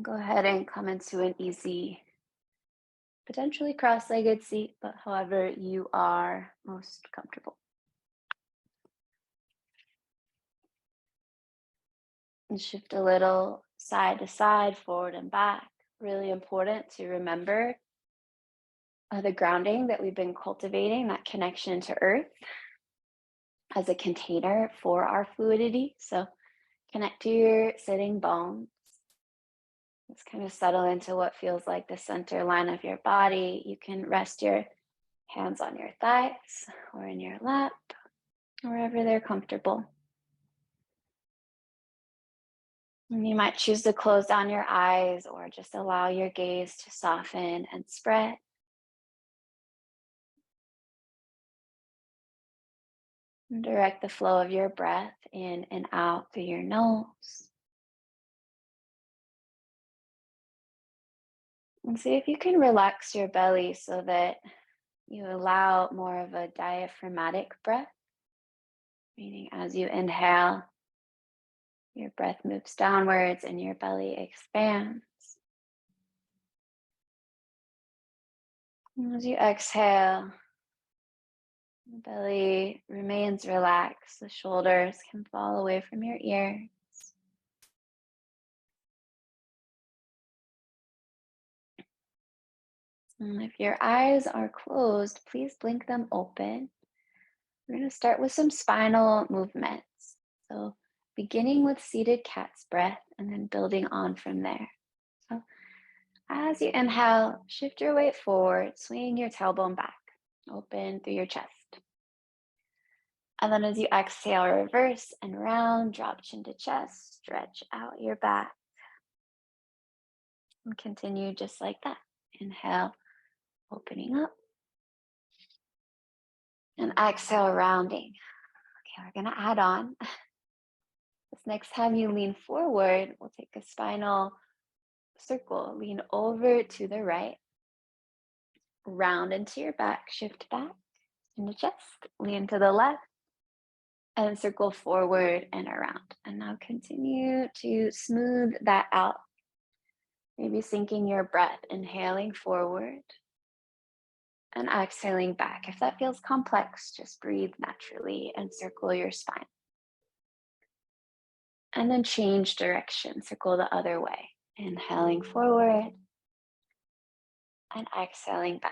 Go ahead and come into an easy, potentially cross-legged seat, but however you are most comfortable. And shift a little side to side, forward and back. Really important to remember the grounding that we've been cultivating, that connection to earth as a container for our fluidity. So connect to your sitting bones. Just kind of settle into what feels like the center line of your body. You can rest your hands on your thighs or in your lap, wherever they're comfortable. And you might choose to close down your eyes or just allow your gaze to soften and spread. And direct the flow of your breath in and out through your nose. And see if you can relax your belly so that you allow more of a diaphragmatic breath, meaning as you inhale, your breath moves downwards and your belly expands. And as you exhale, the belly remains relaxed. The shoulders can fall away from your ears. And if your eyes are closed, please blink them open. We're going to start with some spinal movements. So beginning with seated cat's breath and then building on from there. So as you inhale, shift your weight forward, swinging your tailbone back, open through your chest. And then as you exhale, reverse and round, drop chin to chest, stretch out your back. And continue just like that. Inhale, opening up. And exhale, rounding. Okay, we're gonna add on. This next time you lean forward, we'll take a spinal circle. Lean over to the right, round into your back, shift back in the chest, lean to the left, and circle forward and around. And now continue to smooth that out. Maybe syncing your breath, inhaling forward and exhaling back. If that feels complex, just breathe naturally and circle your spine. And then change direction, circle the other way. Inhaling forward and exhaling back.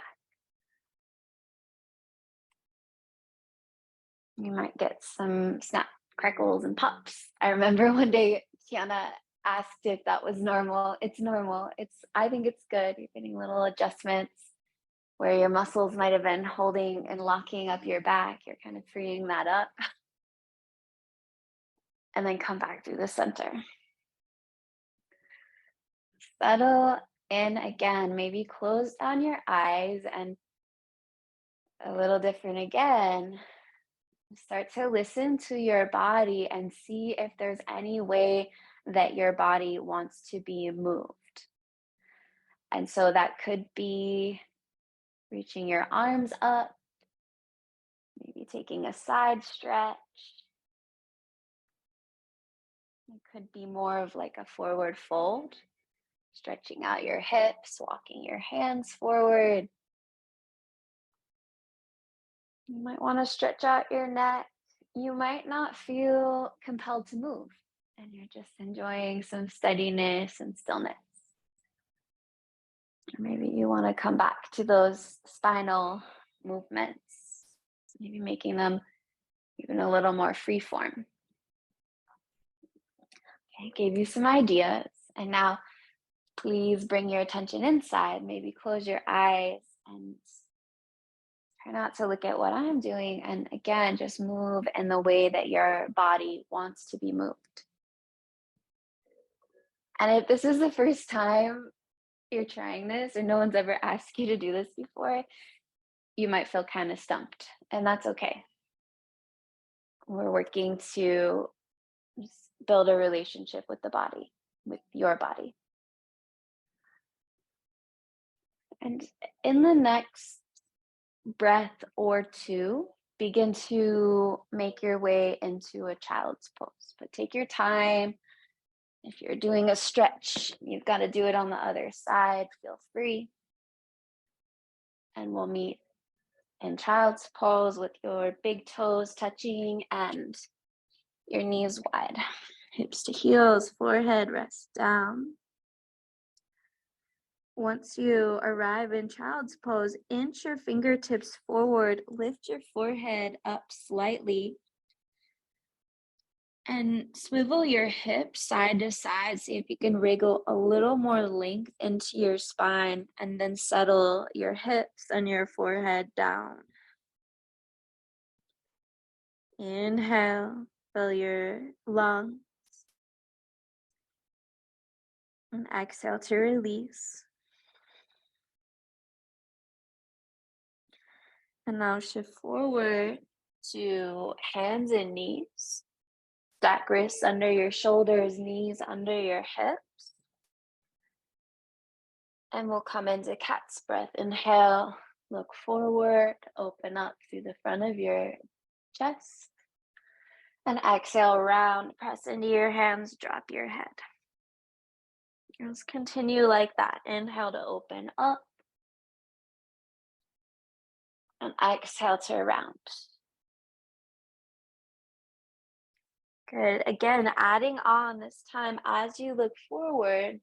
You might get some snap, crackles, and pops. I remember one day Tiana asked if that was normal. It's normal. I think it's good. You're getting little adjustments where your muscles might have been holding and locking up your back. You're kind of freeing that up. And then come back through the center. Settle in again. Maybe close down your eyes and a little different again. Start to listen to your body and see if there's any way that your body wants to be moved. And so that could be reaching your arms up, maybe taking a side stretch. It could be more of like a forward fold, stretching out your hips, walking your hands forward. You might want to stretch out your neck. You might not feel compelled to move, and you're just enjoying some steadiness and stillness. Or maybe you want to come back to those spinal movements, maybe making them even a little more free form. Okay, gave you some ideas. And now please bring your attention inside. Maybe close your eyes and try not to look at what I'm doing. And again, just move in the way that your body wants to be moved. And if this is the first time you're trying this or no one's ever asked you to do this before, you might feel kind of stumped, and that's okay. We're working to just build a relationship with the body, with your body. And in the next breath or two, begin to make your way into a child's pose. But take your time. If you're doing a stretch, you've got to do it on the other side. Feel free. And we'll meet in child's pose with your big toes touching and your knees wide. Hips to heels, forehead rests down. Once you arrive in child's pose, inch your fingertips forward, lift your forehead up slightly, and swivel your hips side to side. See if you can wriggle a little more length into your spine, and then settle your hips and your forehead down. Inhale, fill your lungs, and exhale to release. And now shift forward to hands and knees. Stack wrists under your shoulders, knees under your hips. And we'll come into cat's breath. Inhale, look forward, open up through the front of your chest. And exhale, round, press into your hands, drop your head. Just continue like that. Inhale to open up. And exhale to round. Good. Again, adding on this time as you look forward,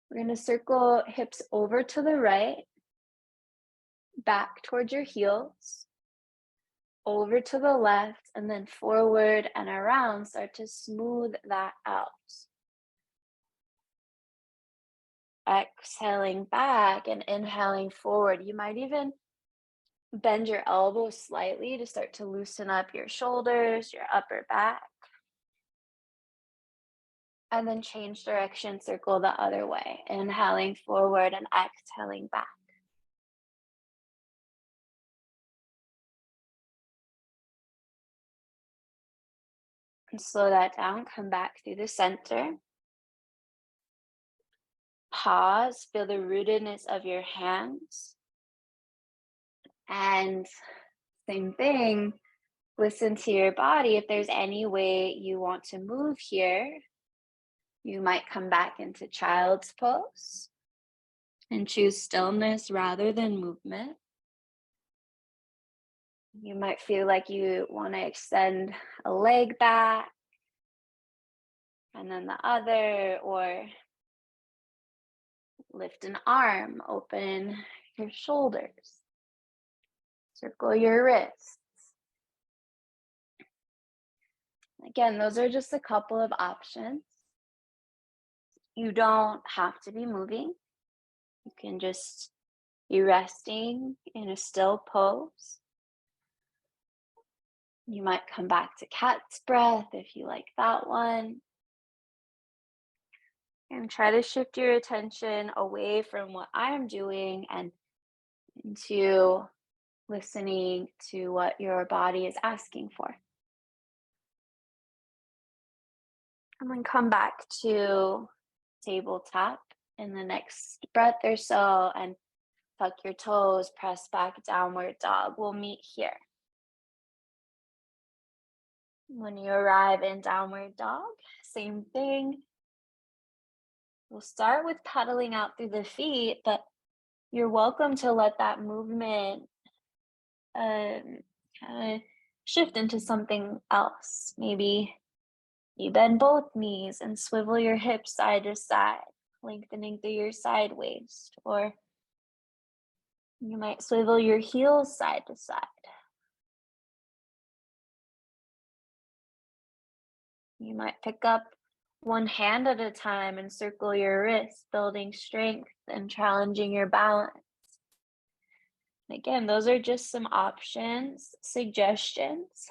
we're going to circle hips over to the right, back towards your heels, over to the left, and then forward and around. Start to smooth that out. Exhaling back and inhaling forward. You might even bend your elbows slightly to start to loosen up your shoulders, your upper back. And then change direction, circle the other way. Inhaling forward and exhaling back. And slow that down, come back through the center. Pause, feel the rootedness of your hands. And same thing, listen to your body. If there's any way you want to move here, you might come back into child's pose and choose stillness rather than movement. You might feel like you want to extend a leg back and then the other, or lift an arm, open your shoulders, circle your wrists. Again, those are just a couple of options. You don't have to be moving. You can just be resting in a still pose. You might come back to cat's breath if you like that one. And try to shift your attention away from what I'm doing and into listening to what your body is asking for. And then come back to tabletop in the next breath or so and tuck your toes, press back, downward dog. We'll meet here. When you arrive in downward dog, same thing. We'll start with pedaling out through the feet, but you're welcome to let that movement kind of shift into something else. Maybe you bend both knees and swivel your hips side to side, lengthening through your side waist, or you might swivel your heels side to side. You might pick up one hand at a time and circle your wrists, building strength and challenging your balance. And again, those are just some options, suggestions.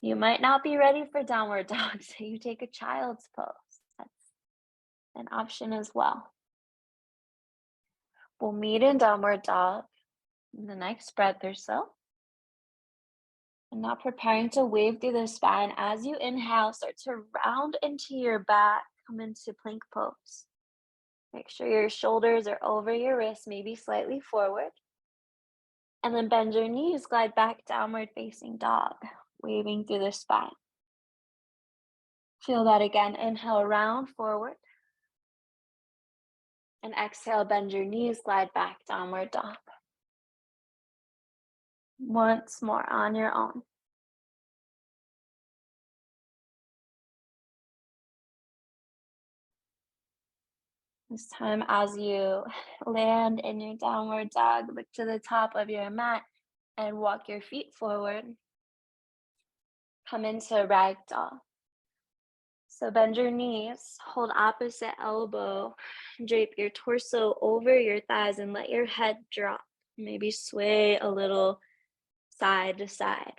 You might not be ready for downward dog, so you take a child's pose. That's an option as well. We'll meet in downward dog in the next breath or so. And now preparing to wave through the spine. As you inhale, start to round into your back, come into plank pose. Make sure your shoulders are over your wrists, maybe slightly forward. And then bend your knees, glide back, downward facing dog, waving through the spine. Feel that again. Inhale, round forward. And exhale, bend your knees, glide back, downward dog. Once more on your own. This time, as you land in your downward dog, look to the top of your mat and walk your feet forward. Come into ragdoll. So bend your knees, hold opposite elbow, drape your torso over your thighs and let your head drop. Maybe sway a little side to side.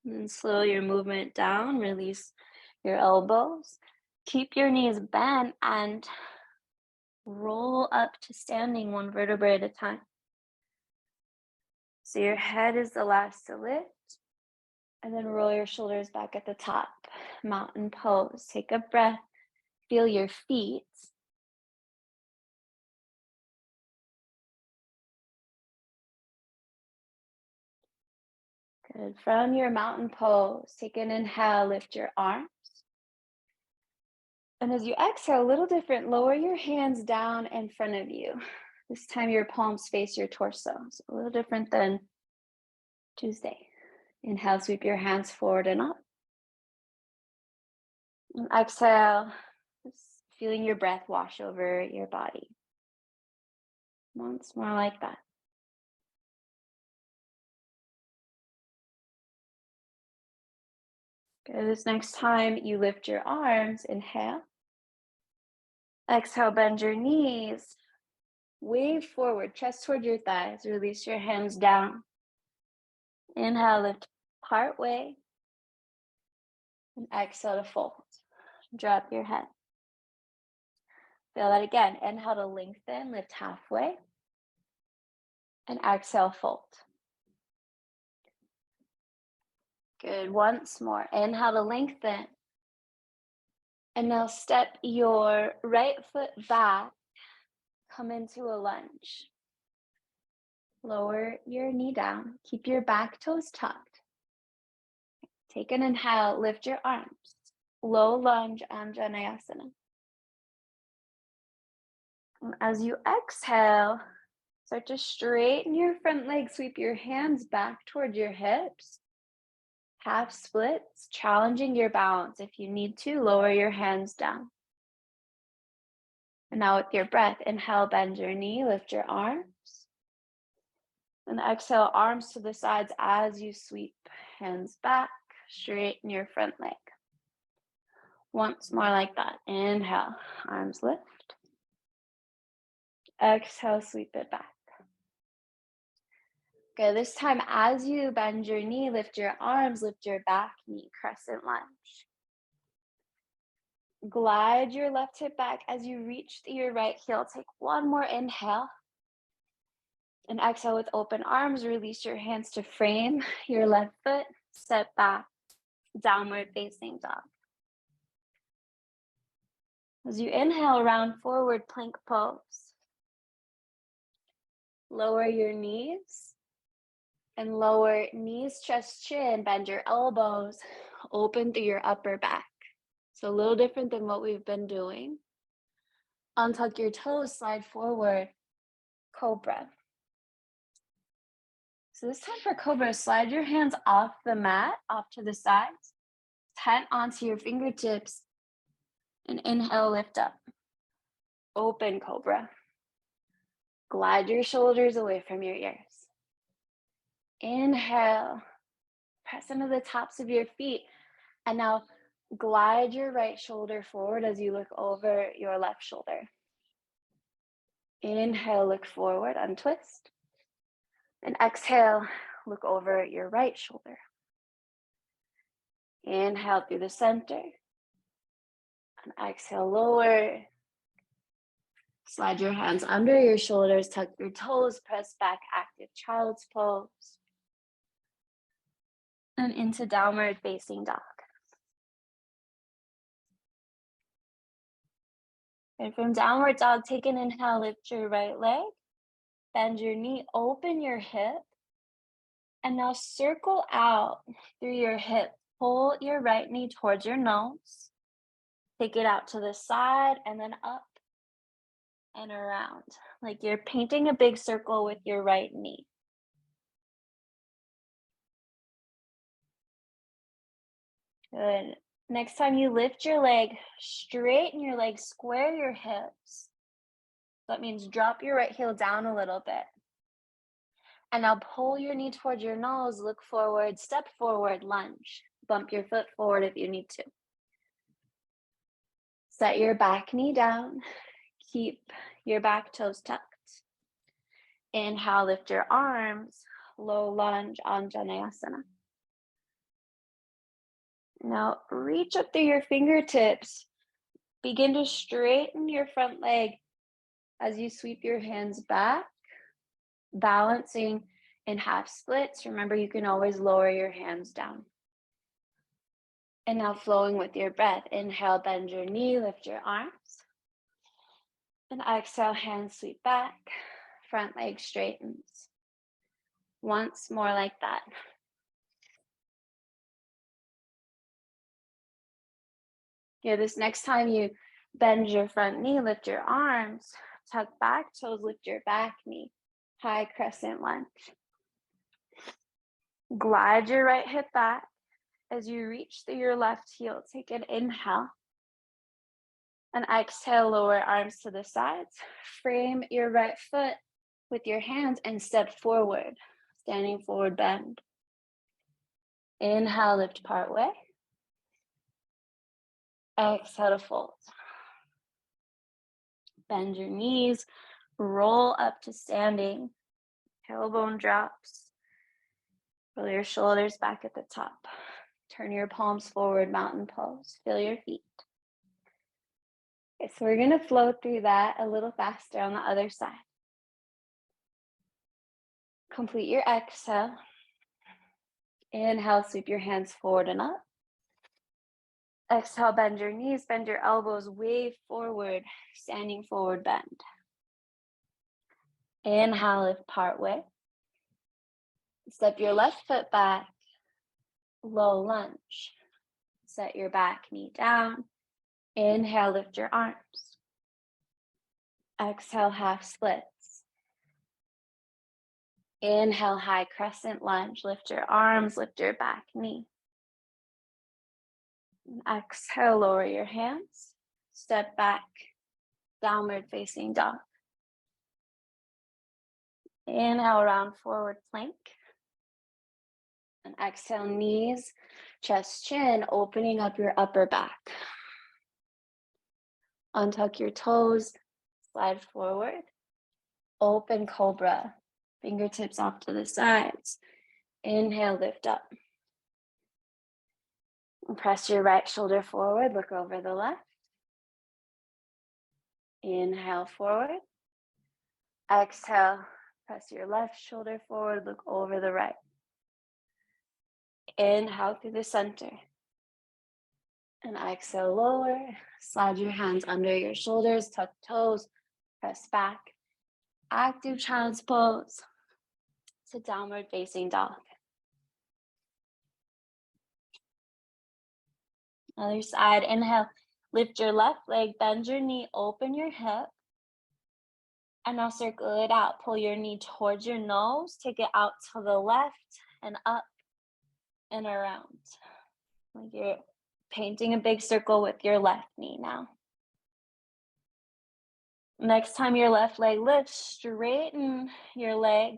And then slow your movement down, release your elbows. Keep your knees bent and roll up to standing one vertebrae at a time. So your head is the last to lift, and then roll your shoulders back at the top. Mountain pose. Take a breath, feel your feet. Good. From your mountain pose, take an inhale, lift your arms. And as you exhale, a little different, lower your hands down in front of you. This time your palms face your torso. So a little different than Tuesday. Inhale, sweep your hands forward and up. And exhale, just feeling your breath wash over your body. Once more like that. Good. This next time you lift your arms, inhale. Exhale, bend your knees. Wave forward, chest toward your thighs. Release your hands down. Inhale, lift part way. And exhale to fold. Drop your head. Feel that again. Inhale to lengthen, lift halfway. And exhale, fold. Good. Once more. Inhale to lengthen. And now step your right foot back. Come into a lunge. Lower your knee down. Keep your back toes tucked. Take an inhale, lift your arms. Low lunge, Anjaneyasana. And as you exhale, start to straighten your front leg. Sweep your hands back toward your hips. Half splits, challenging your balance. If you need to, lower your hands down. And now with your breath, inhale, bend your knee, lift your arms. And exhale, arms to the sides as you sweep hands back, straighten your front leg. Once more like that. Inhale, arms lift. Exhale, sweep it back. Good. This time, as you bend your knee, lift your arms, lift your back knee, crescent lunge. Glide your left hip back as you reach your right heel. Take one more inhale. And exhale with open arms. Release your hands to frame your left foot. Step back, downward facing dog. As you inhale, round forward, plank pose. Lower your knees. And lower knees, chest, chin, bend your elbows, open through your upper back. So a little different than what we've been doing. Untuck your toes, slide forward, cobra. So this time for cobra, slide your hands off the mat, off to the sides, tent onto your fingertips, and inhale, lift up. Open cobra. Glide your shoulders away from your ears. Inhale, press into the tops of your feet, and now glide your right shoulder forward as you look over your left shoulder. Inhale, look forward, untwist. And exhale, look over your right shoulder. Inhale through the center. And exhale, lower. Slide your hands under your shoulders, tuck your toes, press back, active child's pose. And into downward facing dog. And from downward dog, take an inhale, lift your right leg. bend your knee, open your hip, and now circle out through your hip. Pull your right knee towards your nose. Take it out to the side and then up and around, like you're painting a big circle with your right knee. Good. Next time you lift your leg, straighten your leg, square your hips. That means drop your right heel down a little bit. And now pull your knee towards your nose, look forward, step forward, lunge. Bump your foot forward if you need to. Set your back knee down. Keep your back toes tucked. Inhale, lift your arms, low lunge, Anjaneyasana. Now reach up through your fingertips. Begin to straighten your front leg as you sweep your hands back, balancing in half splits. Remember, you can always lower your hands down. And now flowing with your breath. Inhale, bend your knee, lift your arms. And exhale, hands sweep back, front leg straightens. Once more like that. Yeah, this next time you bend your front knee, lift your arms, tuck back toes, lift your back knee, high crescent lunge. Glide your right hip back as you reach through your left heel. Take an inhale. And exhale, lower arms to the sides. Frame your right foot with your hands and step forward, standing forward bend. Inhale, lift part way. Exhale to fold. Bend your knees, roll up to standing. Tailbone drops. Roll your shoulders back at the top. Turn your palms forward, mountain pose. Feel your feet. Okay, so we're going to flow through that a little faster on the other side. Complete your exhale. Inhale, sweep your hands forward and up. Exhale, bend your knees, bend your elbows, wave forward, standing forward bend. Inhale, lift part way. Step your left foot back, low lunge. Set your back knee down. Inhale, lift your arms. Exhale, half splits. Inhale, high crescent lunge. Lift your arms, lift your back knee. Exhale, lower your hands. Step back, downward facing dog. Inhale, round forward plank. And exhale, knees, chest, chin, opening up your upper back. Untuck your toes, slide forward. Open cobra, fingertips off to the sides. Inhale, lift up. And press your right shoulder forward, look over the left. Inhale, forward. Exhale, press your left shoulder forward, look over the right. Inhale through the center. And exhale, lower. Slide your hands under your shoulders, tuck toes, press back. Active child's pose to downward facing dog. Other side, inhale, lift your left leg, bend your knee, open your hip. And now circle it out. Pull your knee towards your nose, take it out to the left and up and around. Like you're painting a big circle with your left knee now. Next time your left leg lifts, straighten your leg,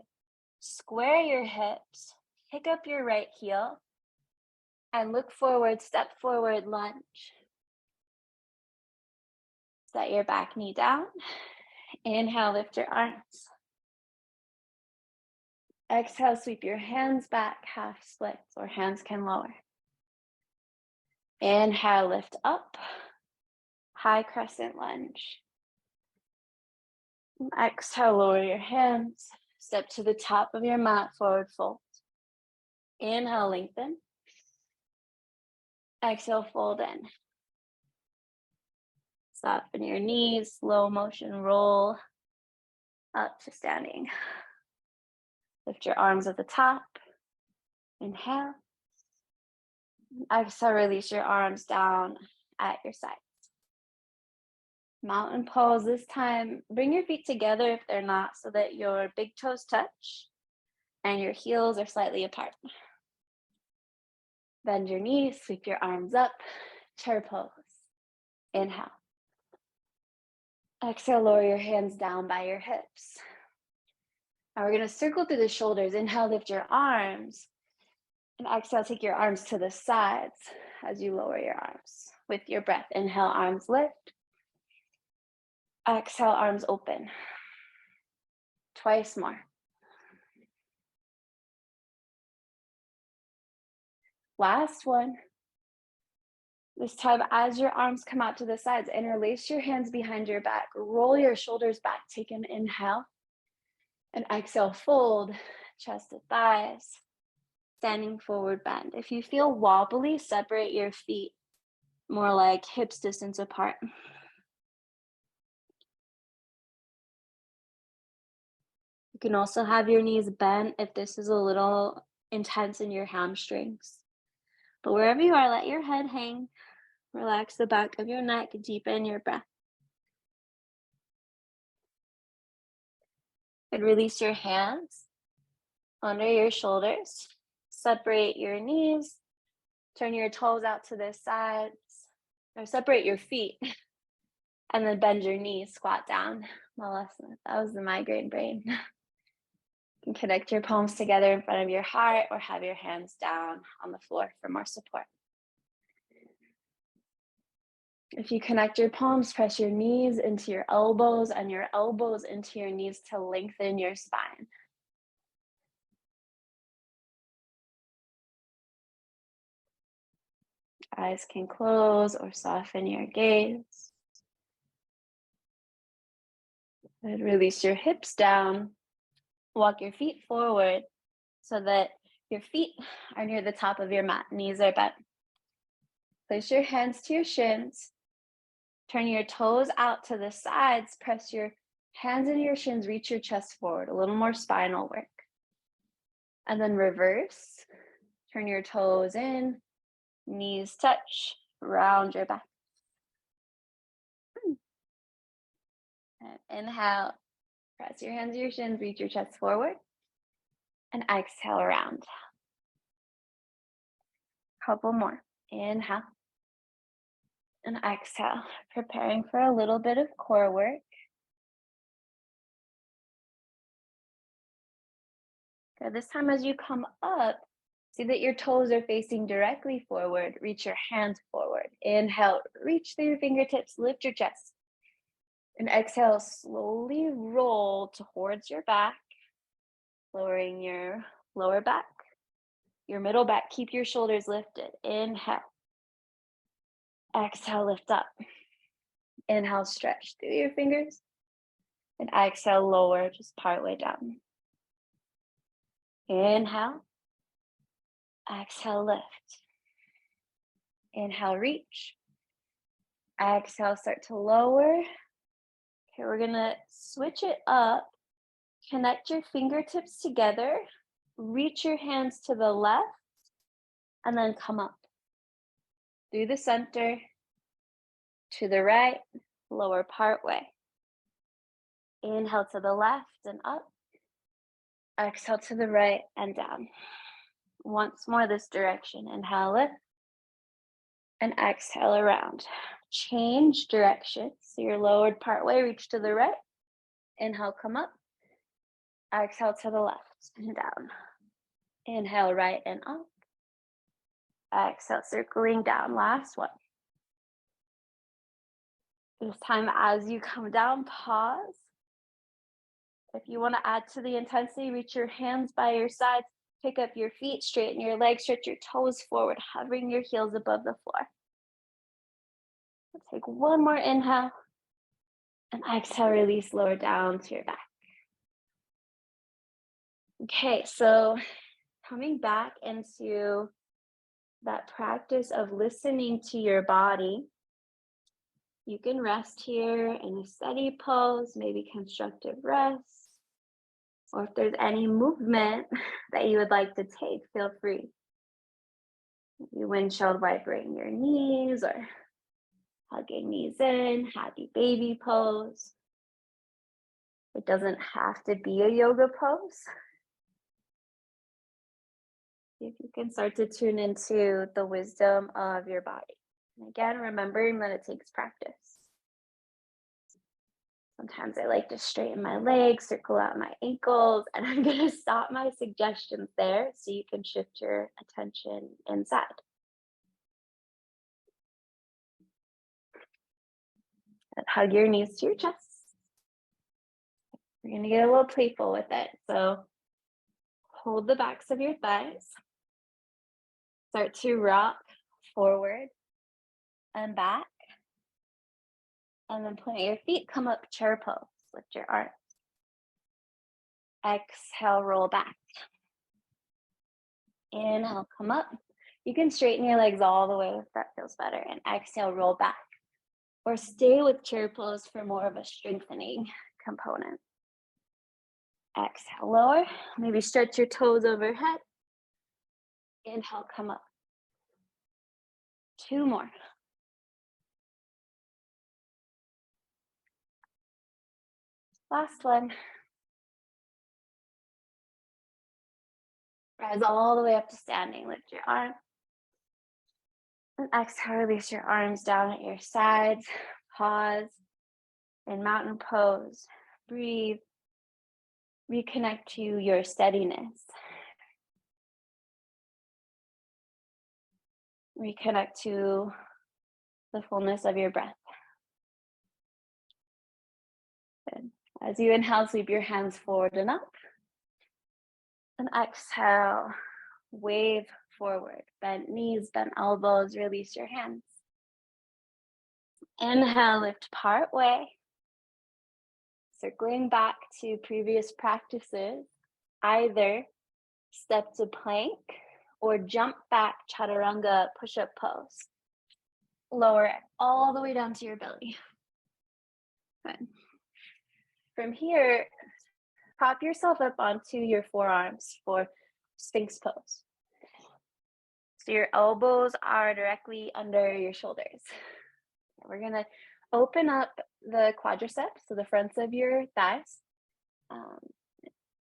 square your hips, pick up your right heel, and look forward, step forward, lunge. Set your back knee down. Inhale, lift your arms. Exhale, sweep your hands back, half splits, or hands can lower. Inhale, lift up, high crescent lunge. Exhale, lower your hands, step to the top of your mat, forward fold. Inhale, lengthen. Exhale, fold in. Soften your knees, slow motion roll up to standing. Lift your arms at the top. Inhale. Exhale, release your arms down at your sides. Mountain pose this time. Bring your feet together if they're not, so that your big toes touch and your heels are slightly apart. Bend your knees, sweep your arms up, chair pose. Inhale. Exhale, lower your hands down by your hips. Now we're going to circle through the shoulders. Inhale, lift your arms. And exhale, take your arms to the sides as you lower your arms. With your breath, inhale, arms lift. Exhale, arms open. Twice more. Last one. This time, as your arms come out to the sides, interlace your hands behind your back. Roll your shoulders back. Take an inhale. And exhale, fold chest to thighs. Standing forward bend. If you feel wobbly, separate your feet more like hips distance apart. You can also have your knees bent if this is a little intense in your hamstrings. But wherever you are, let your head hang. Relax the back of your neck, deepen your breath. And release your hands under your shoulders. Separate your knees. Turn your toes out to the sides. Or separate your feet. And then bend your knees, squat down. That was the migraine brain. You can connect your palms together in front of your heart or have your hands down on the floor for more support. If you connect your palms, press your knees into your elbows and your elbows into your knees to lengthen your spine. Eyes can close or soften your gaze. And release your hips down. Walk your feet forward so that your feet are near the top of your mat. Knees are bent. Place your hands to your shins. Turn your toes out to the sides. Press your hands into your shins. Reach your chest forward. A little more spinal work. And then reverse. Turn your toes in. Knees touch. Round your back. And inhale. Press your hands to your shins. Reach your chest forward. And exhale around. Couple more. Inhale. And exhale. Preparing for a little bit of core work. Good. This time as you come up, see that your toes are facing directly forward. Reach your hands forward. Inhale, reach through your fingertips, lift your chest. And exhale, slowly roll towards your back, lowering your lower back, your middle back. Keep your shoulders lifted. Inhale. Exhale, lift up. Inhale, stretch through your fingers. And exhale, lower, just partway down. Inhale. Exhale, lift. Inhale, reach. Exhale, start to lower. Okay, we're gonna switch it up. Connect your fingertips together. Reach your hands to the left. And then come up. Through the center. To the right. Lower part way. Inhale to the left and up. Exhale to the right and down. Once more this direction. Inhale, lift. And exhale around. Change direction. So your lowered part way, reach to the right. Inhale, come up. Exhale to the left and down. Inhale, right and up. Exhale, circling down. Last one. This time as you come down, pause. If you want to add to the intensity, reach your hands by your sides. Pick up your feet, straighten your legs, stretch your toes forward, hovering your heels above the floor. Let's take one more inhale. And exhale, release, lower down to your back. Okay, so coming back into that practice of listening to your body, you can rest here in a steady pose, maybe constructive rest. Or if there's any movement that you would like to take, feel free. You windshield wipering your knees or hugging knees in, happy baby pose. It doesn't have to be a yoga pose. If you can start to tune into the wisdom of your body. And again, remembering that it takes practice. Sometimes I like to straighten my legs, circle out my ankles, and I'm going to stop my suggestions there so you can shift your attention inside. And hug your knees to your chest. We're going to get a little playful with it. So hold the backs of your thighs. Start to rock forward and back. And then plant your feet, come up chair pose. Lift your arms. Exhale, roll back. Inhale, come up. You can straighten your legs all the way if that feels better. And exhale, roll back. Or stay with chair pose for more of a strengthening component. Exhale, lower. Maybe stretch your toes overhead. Inhale, come up. 2 more. Last one. Rise all the way up to standing. Lift your arm. And exhale, release your arms down at your sides. Pause in mountain pose. Breathe. Reconnect to your steadiness. Reconnect to the fullness of your breath. Good. As you inhale, sweep your hands forward and up. And exhale, wave forward. Bent knees, bent elbows, release your hands. Inhale, lift part way. Circling back to previous practices, either step to plank or jump back chaturanga push-up pose. Lower it all the way down to your belly. Good. From here, prop yourself up onto your forearms for Sphinx pose. So your elbows are directly under your shoulders. We're gonna open up the quadriceps, so the fronts of your thighs.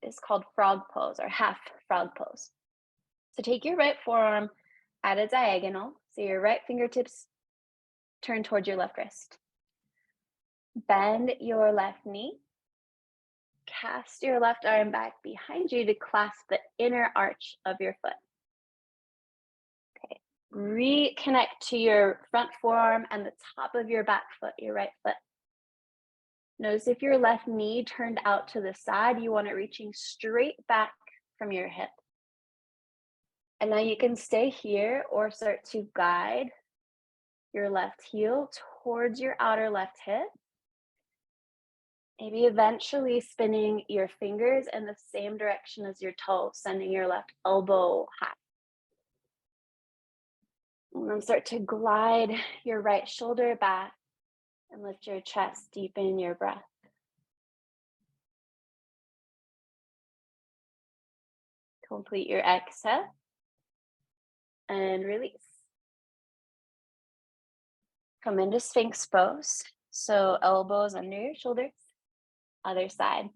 It's called frog pose or half frog pose. So take your right forearm at a diagonal, so your right fingertips turn towards your left wrist. Bend your left knee. Cast your left arm back behind you to clasp the inner arch of your foot. Okay, reconnect to your front forearm and the top of your back foot, your right foot. Notice if your left knee turned out to the side, you want it reaching straight back from your hip. And now you can stay here or start to guide your left heel towards your outer left hip. Maybe eventually spinning your fingers in the same direction as your toes, sending your left elbow high. And then start to glide your right shoulder back and lift your chest, deepen your breath. Complete your exhale and release. Come into Sphinx pose. So elbows under your shoulders, other side.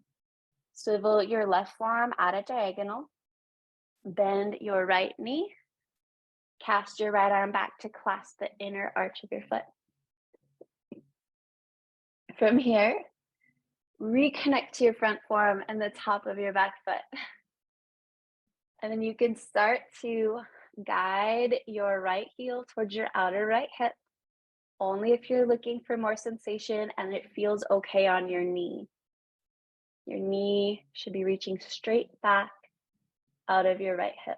Swivel your left forearm at a diagonal. Bend your right knee. Cast your right arm back to clasp the inner arch of your foot. From here, reconnect to your front forearm and the top of your back foot. And then you can start to guide your right heel towards your outer right hip, only if you're looking for more sensation and it feels okay on your knee. Your knee should be reaching straight back out of your right hip.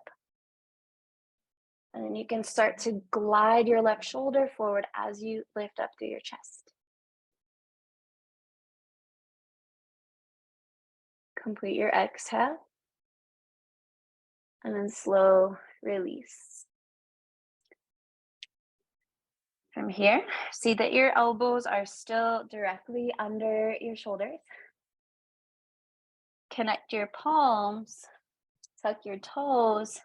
And then you can start to glide your left shoulder forward as you lift up through your chest. Complete your exhale. And then slow release. From here, see that your elbows are still directly under your shoulders. Connect your palms, tuck your toes,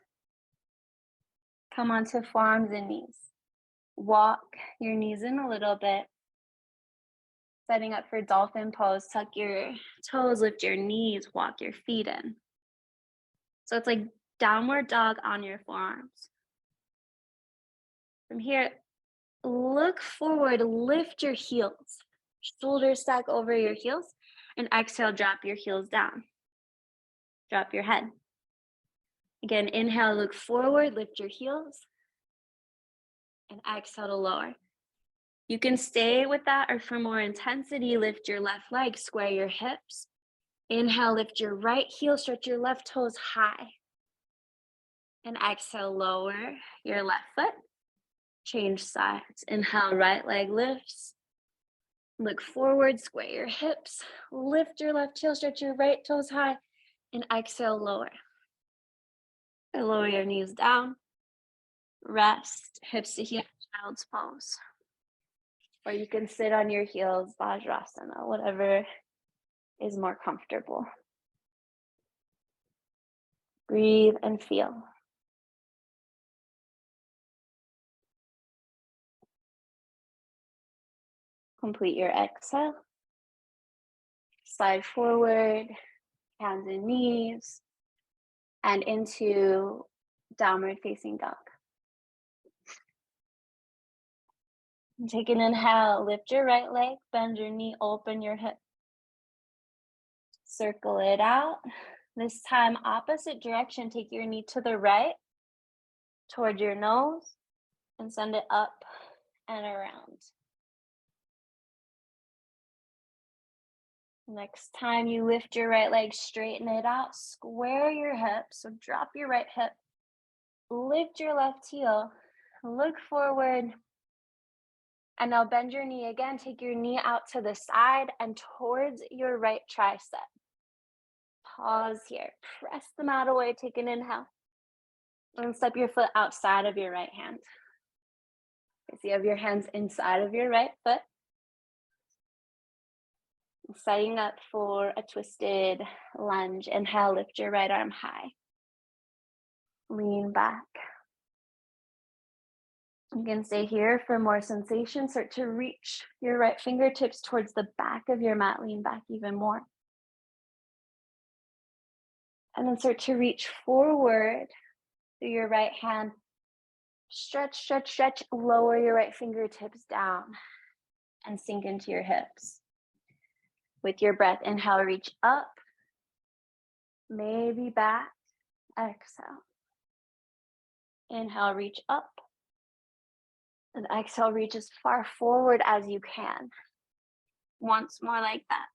come onto forearms and knees. Walk your knees in a little bit. Setting up for dolphin pose, tuck your toes, lift your knees, walk your feet in. So it's like downward dog on your forearms. From here, look forward, lift your heels. Shoulders stack over your heels, and exhale, drop your heels down. Drop your head. Again, inhale, look forward, lift your heels, and exhale to lower. You can stay with that, or for more intensity, lift your left leg, square your hips. Inhale, lift your right heel, stretch your left toes high. And exhale, lower your left foot. Change sides. Inhale, right leg lifts. Look forward, square your hips. Lift your left heel, stretch your right toes high. And exhale, lower. And lower your knees down. Rest, hips to heel, child's pose. Or you can sit on your heels, Vajrasana, whatever is more comfortable. Breathe and feel. Complete your exhale. Slide forward, hands and knees, and into downward facing dog. Take an inhale, lift your right leg, bend your knee, open your hip. Circle it out. This time, opposite direction, take your knee to the right, toward your nose, and send it up and around. Next time you lift your right leg, straighten it out, square your hips, so drop your right hip, lift your left heel, look forward, and now bend your knee again, take your knee out to the side and towards your right tricep. Pause here, press the mat away, take an inhale, and step your foot outside of your right hand. So you have your hands inside of your right foot. Setting up for a twisted lunge. Inhale, lift your right arm high. Lean back. You can stay here for more sensation. Start to reach your right fingertips towards the back of your mat. Lean back even more. And then start to reach forward through your right hand. Stretch, stretch, stretch. Lower your right fingertips down and sink into your hips. With your breath, inhale, reach up, maybe back, exhale. Inhale, reach up, and exhale, reach as far forward as you can. Once more like that.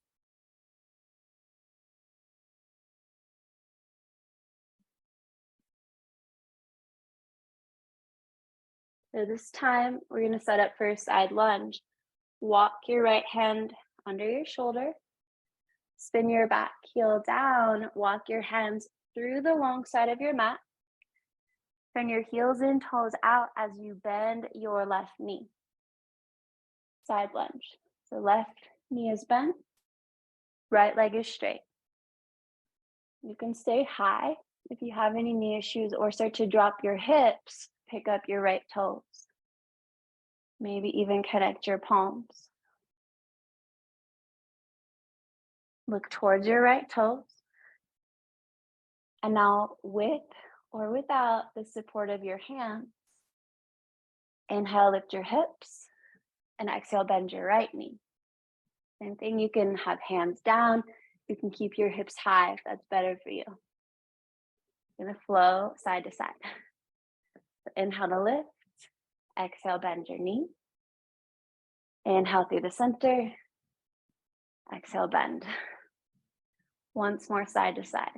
So this time, we're gonna set up for a side lunge. Walk your right hand under your shoulder, spin your back heel down, walk your hands through the long side of your mat, turn your heels in, toes out as you bend your left knee. Side lunge. So left knee is bent, right leg is straight. You can stay high if you have any knee issues, or start to drop your hips, pick up your right toes. Maybe even connect your palms. Look towards your right toes. And now with or without the support of your hands, inhale, lift your hips, and exhale, bend your right knee. Same thing, you can have hands down. You can keep your hips high if that's better for you. You're gonna flow side to side. So inhale to lift, exhale, bend your knee. Inhale through the center, exhale, bend. Once more, side to side.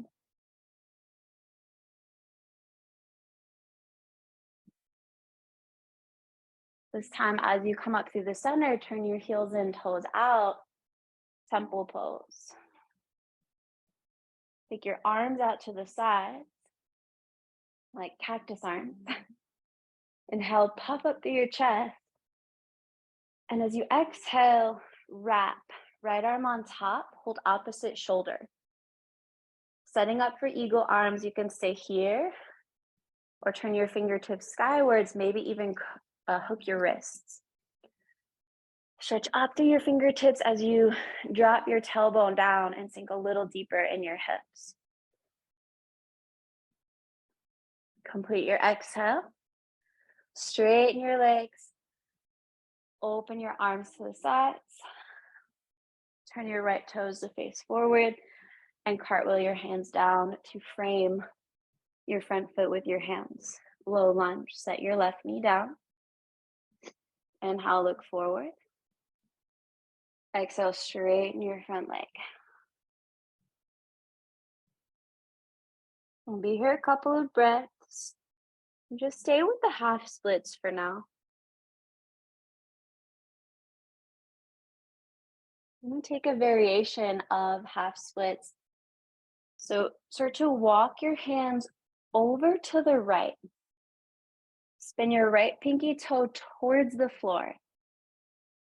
This time, as you come up through the center, turn your heels in, toes out, temple pose. Take your arms out to the sides, like cactus arms. Inhale, puff up through your chest. And as you exhale, wrap. Right arm on top, hold opposite shoulder. Setting up for eagle arms, you can stay here or turn your fingertips skywards, maybe even hook your wrists. Stretch up through your fingertips as you drop your tailbone down and sink a little deeper in your hips. Complete your exhale. Straighten your legs. Open your arms to the sides. Turn your right toes to face forward and cartwheel your hands down to frame your front foot with your hands. Low lunge. Set your left knee down. Inhale, look forward. Exhale, straighten your front leg. We'll be here a couple of breaths. Just stay with the half splits for now. I'm going to take a variation of half splits. So start to walk your hands over to the right. Spin your right pinky toe towards the floor.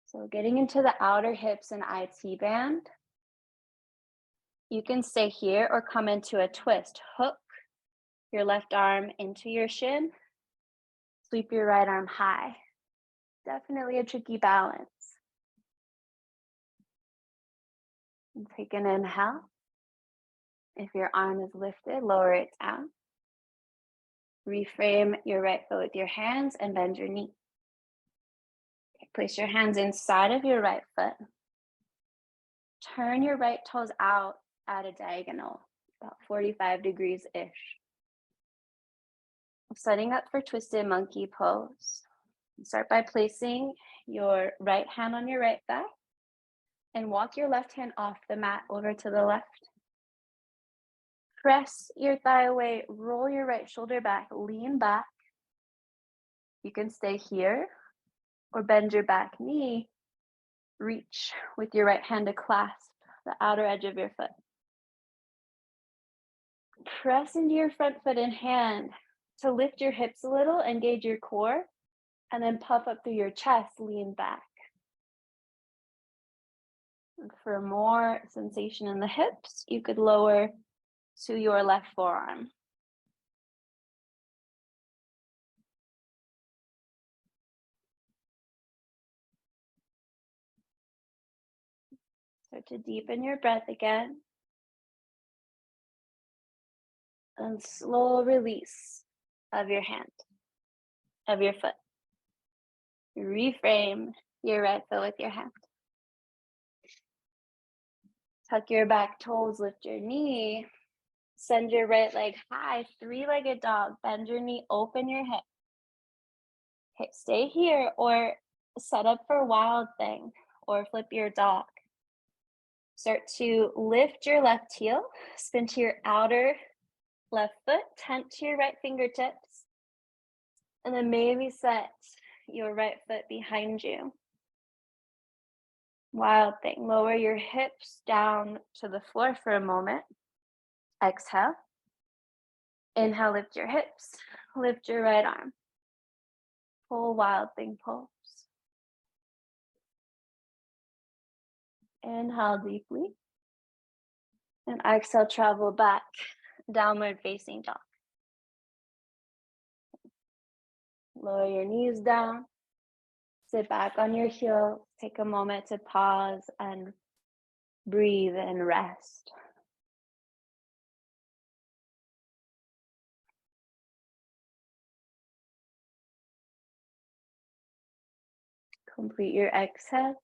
So getting into the outer hips and IT band. You can stay here or come into a twist. Hook your left arm into your shin. Sweep your right arm high. Definitely a tricky balance. And take an inhale. If your arm is lifted, lower it down. Reframe your right foot with your hands and bend your knee. Okay, place your hands inside of your right foot. Turn your right toes out at a diagonal, about 45 degrees-ish. Setting up for twisted monkey pose. Start by placing your right hand on your right thigh and walk your left hand off the mat over to the left. Press your thigh away, roll your right shoulder back, lean back. You can stay here or bend your back knee. Reach with your right hand to clasp the outer edge of your foot. Press into your front foot and hand to lift your hips a little, engage your core, and then puff up through your chest, lean back. And for more sensation in the hips, you could lower to your left forearm. Start to deepen your breath again. And slow release of your hand, of your foot. Reframe your right foot with your hand. Tuck your back toes, lift your knee. Send your right leg high, three-legged dog. Bend your knee, open your hip. Okay, stay here or set up for wild thing or flip your dog. Start to lift your left heel, spin to your outer left foot, tent to your right fingertips, and then maybe set your right foot behind you. Wild thing. Lower your hips down to the floor for a moment. Exhale. Inhale, lift your hips. Lift your right arm. Full wild thing pose. Inhale deeply. And exhale, travel back. Downward facing dog. Lower your knees down. Sit back on your heels. Take a moment to pause and breathe and rest. Complete your exhale.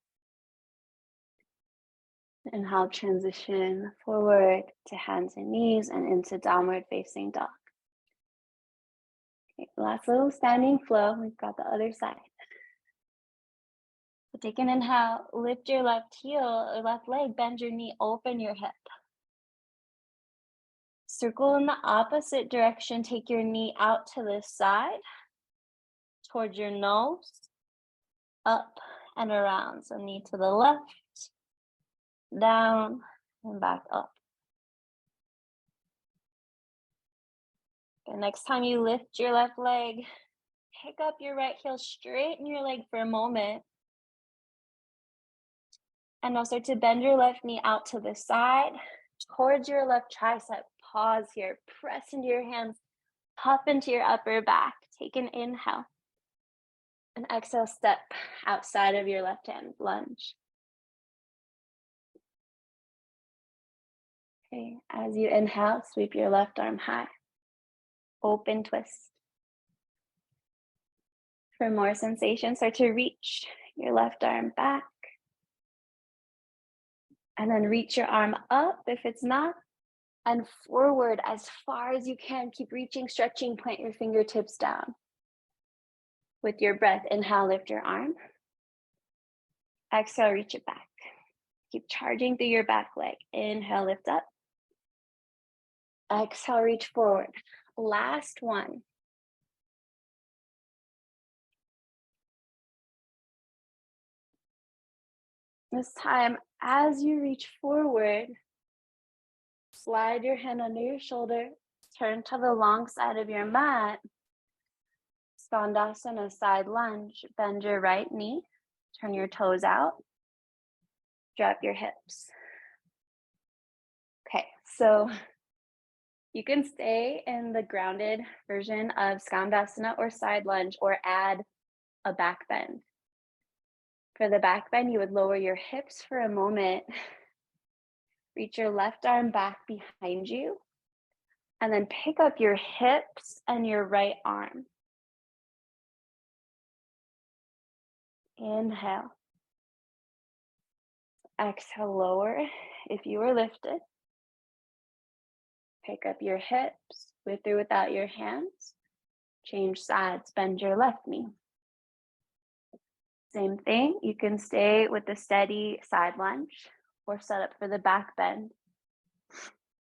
Inhale, transition forward to hands and knees and into downward facing dog. Okay, last little standing flow. We've got the other side. So take an inhale, lift your left heel or left leg, bend your knee, open your hip. Circle in the opposite direction. Take your knee out to the side, towards your nose, up and around. So knee to the left, down, and back up. Okay, next time you lift your left leg, pick up your right heel, straighten your leg for a moment. And now start to bend your left knee out to the side, towards your left tricep. pause here. Press into your hands, puff into your upper back. Take an inhale. And exhale, step outside of your left hand, lunge. Okay, as you inhale, sweep your left arm high. Open twist. For more sensation, start to reach your left arm back. And then reach your arm up if it's not, and forward as far as you can. Keep reaching, stretching, point your fingertips down. With your breath, inhale, lift your arm. Exhale, reach it back. Keep charging through your back leg. Inhale, lift up. Exhale, reach forward. Last one. This time, as you reach forward, slide your hand under your shoulder, turn to the long side of your mat. Skandasana, side lunge. Bend your right knee, turn your toes out, drop your hips. Okay, so you can stay in the grounded version of Skandasana or side lunge, or add a back bend. For the back bend, you would lower your hips for a moment, reach your left arm back behind you, and then pick up your hips and your right arm. Inhale. Exhale, lower if you are lifted. Pick up your hips with or without your hands. Change sides, bend your left knee. Same thing, you can stay with the steady side lunge or set up for the back bend.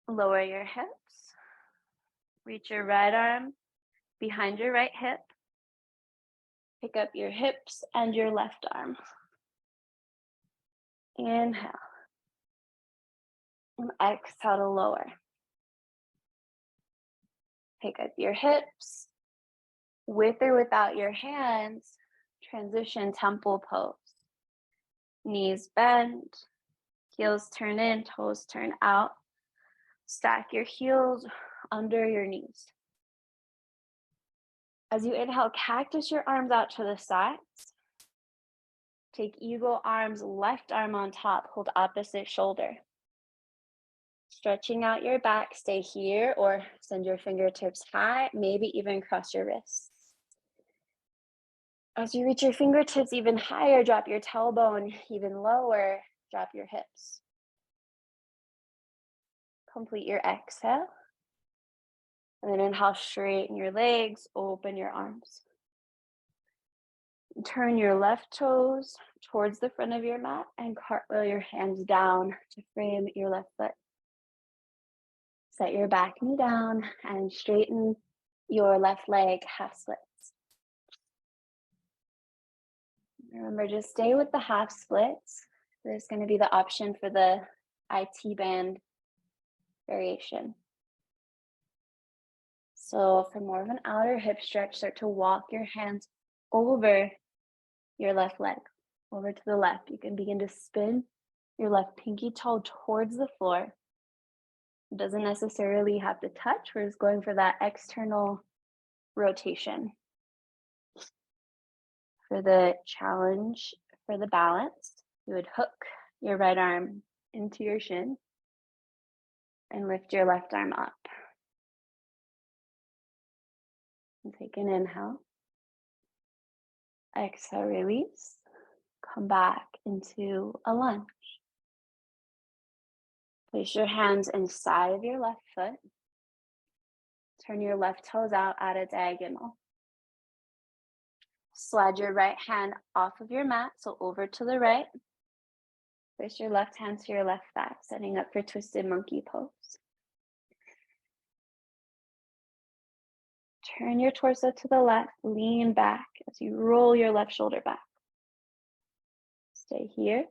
Lower your hips. Reach your right arm behind your right hip. Pick up your hips and your left arm. Inhale. And exhale to lower. Pick up your hips. With or without your hands, transition temple pose. Knees bend, heels turn in, toes turn out. Stack your heels under your knees. As you inhale, cactus your arms out to the sides. Take eagle arms, left arm on top, hold opposite shoulder. Stretching out your back, stay here or send your fingertips high, maybe even cross your wrists. As you reach your fingertips even higher, drop your tailbone even lower, drop your hips. Complete your exhale. And then inhale, straighten your legs, open your arms. Turn your left toes towards the front of your mat and cartwheel your hands down to frame your left foot. Set your back knee down and straighten your left leg, half splits. Remember, just stay with the half splits. There's going to be the option for the IT band variation. So for more of an outer hip stretch, start to walk your hands over your left leg, over to the left. You can begin to spin your left pinky toe towards the floor. It doesn't necessarily have to touch. We're just going for that external rotation. For the challenge, for the balance, you would hook your right arm into your shin and lift your left arm up. And take an inhale. Exhale, release. Come back into a lunge. Place your hands inside of your left foot. Turn your left toes out at a diagonal. Slide your right hand off of your mat, so over to the right. Place your left hand to your left thigh, setting up for twisted monkey pose. Turn your torso to the left, lean back as you roll your left shoulder back. Stay here.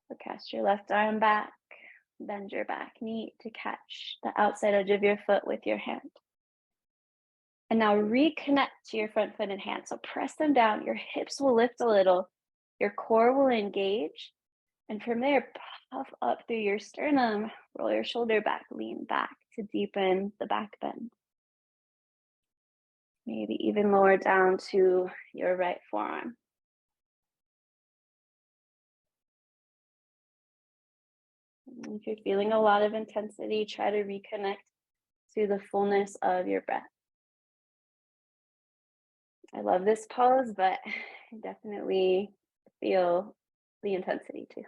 So cast your left arm back, bend your back knee to catch the outside edge of your foot with your hand. And now reconnect to your front foot and hand. So press them down, your hips will lift a little, your core will engage, And from there, puff up through your sternum, roll your shoulder back, lean back to deepen the back bend. Maybe even lower down to your right forearm. If you're feeling a lot of intensity, try to reconnect to the fullness of your breath. I love this pose, but I definitely feel the intensity too.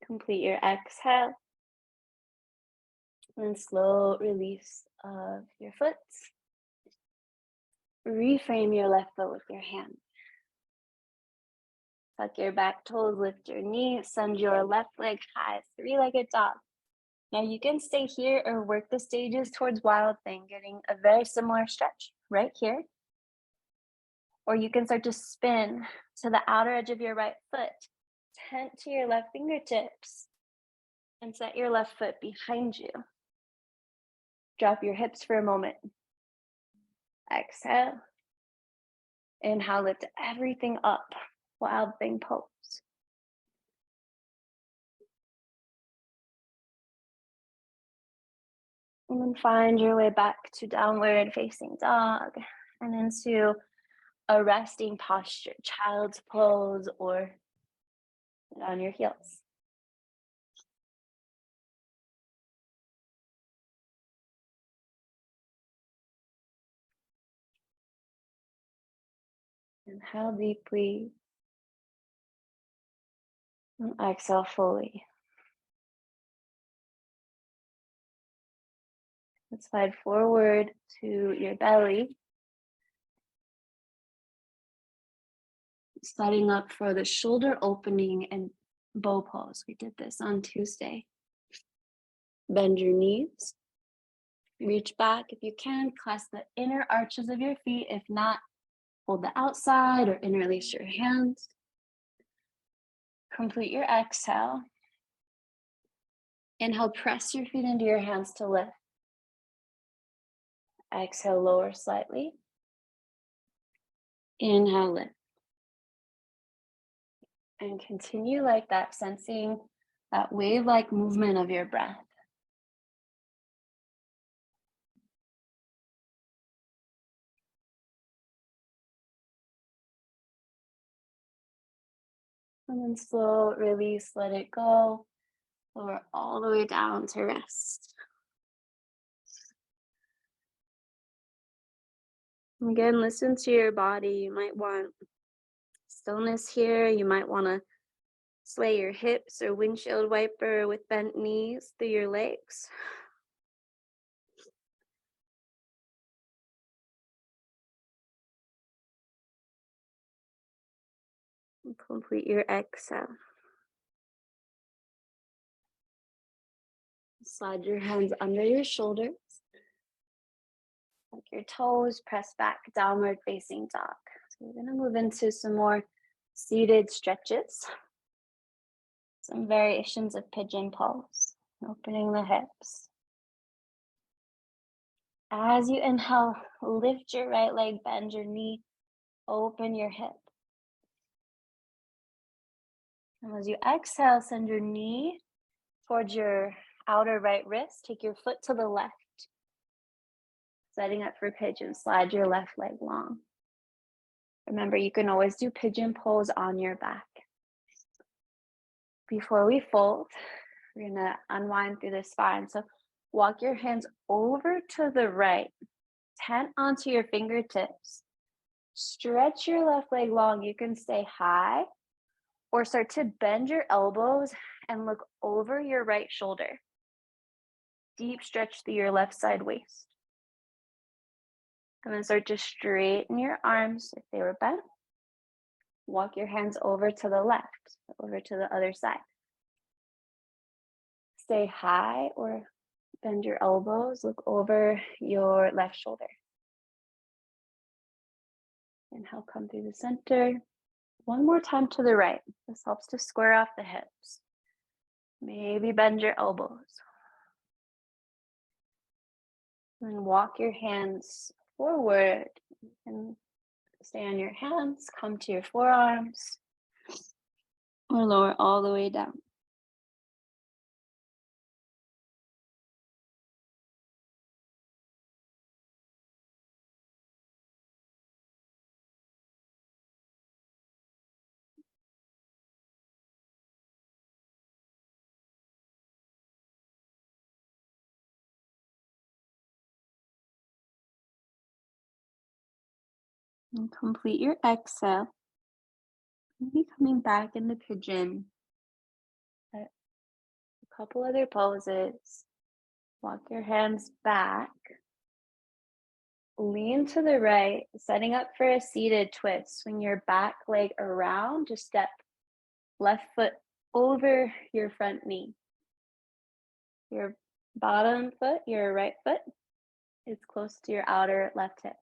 Complete your exhale. And slow release of your foot. Reframe your left foot with your hand. Tuck your back toes, lift your knee, send your left leg high, three-legged dog. Now you can stay here or work the stages towards Wild Thing, getting a very similar stretch right here. Or you can start to spin to the outer edge of your right foot, tent to your left fingertips, and set your left foot behind you. Drop your hips for a moment. Exhale. Inhale, lift everything up. Wild Thing pose. And then find your way back to downward facing dog and into a resting posture, child's pose, or sit on your heels. Inhale deeply. And exhale fully. Let's slide forward to your belly. Setting up for the shoulder opening and bow pose. We did this on Tuesday. Bend your knees. Reach back if you can. Clasp the inner arches of your feet. If not, hold the outside or interlace your hands. Complete your exhale. Inhale, press your feet into your hands to lift. Exhale, lower slightly. Inhale, lift. And continue like that, sensing that wave-like movement of your breath. And then slow release, let it go. Lower all the way down to rest. Again, listen to your body. You might want stillness here. You might want to sway your hips or windshield wiper with bent knees through your legs. And complete your exhale. Slide your hands under your shoulders. Tuck your toes, press back, downward facing dog. So we're going to move into some more seated stretches. Some variations of pigeon pose, opening the hips. As you inhale, lift your right leg, bend your knee, open your hip. And as you exhale, send your knee towards your outer right wrist. Take your foot to the left. Setting up for pigeon, slide your left leg long. Remember, you can always do pigeon pose on your back. Before we fold, we're gonna unwind through the spine. So walk your hands over to the right, tent onto your fingertips. Stretch your left leg long. You can stay high or start to bend your elbows and look over your right shoulder. Deep stretch through your left side waist. And then start to straighten your arms if they were bent. Walk your hands over to the left, over to the other side. Stay high or bend your elbows, look over your left shoulder. Inhale, come through the center. One more time to the right. This helps to square off the hips. Maybe bend your elbows. And walk your hands forward. You can Stay on your hands, come to your forearms, or lower all the way down. And complete your exhale. Maybe coming back into pigeon. A couple other poses. Walk your hands back. Lean to the right, setting up for a seated twist. Swing your back leg around to step left foot over your front knee. Your bottom foot, your right foot, is close to your outer left hip.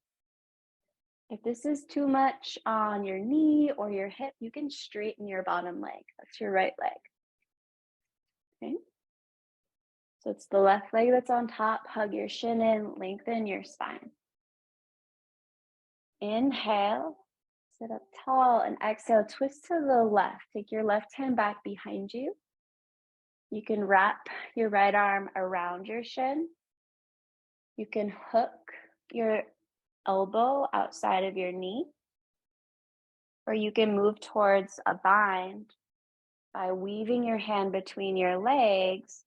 If this is too much on your knee or your hip, you can straighten your bottom leg. That's your right leg. Okay. So it's the left leg that's on top. Hug your shin in, lengthen your spine. Inhale, sit up tall, and exhale, twist to the left. Take your left hand back behind you. You can wrap your right arm around your shin. You can hook your elbow outside of your knee, or you can move towards a bind by weaving your hand between your legs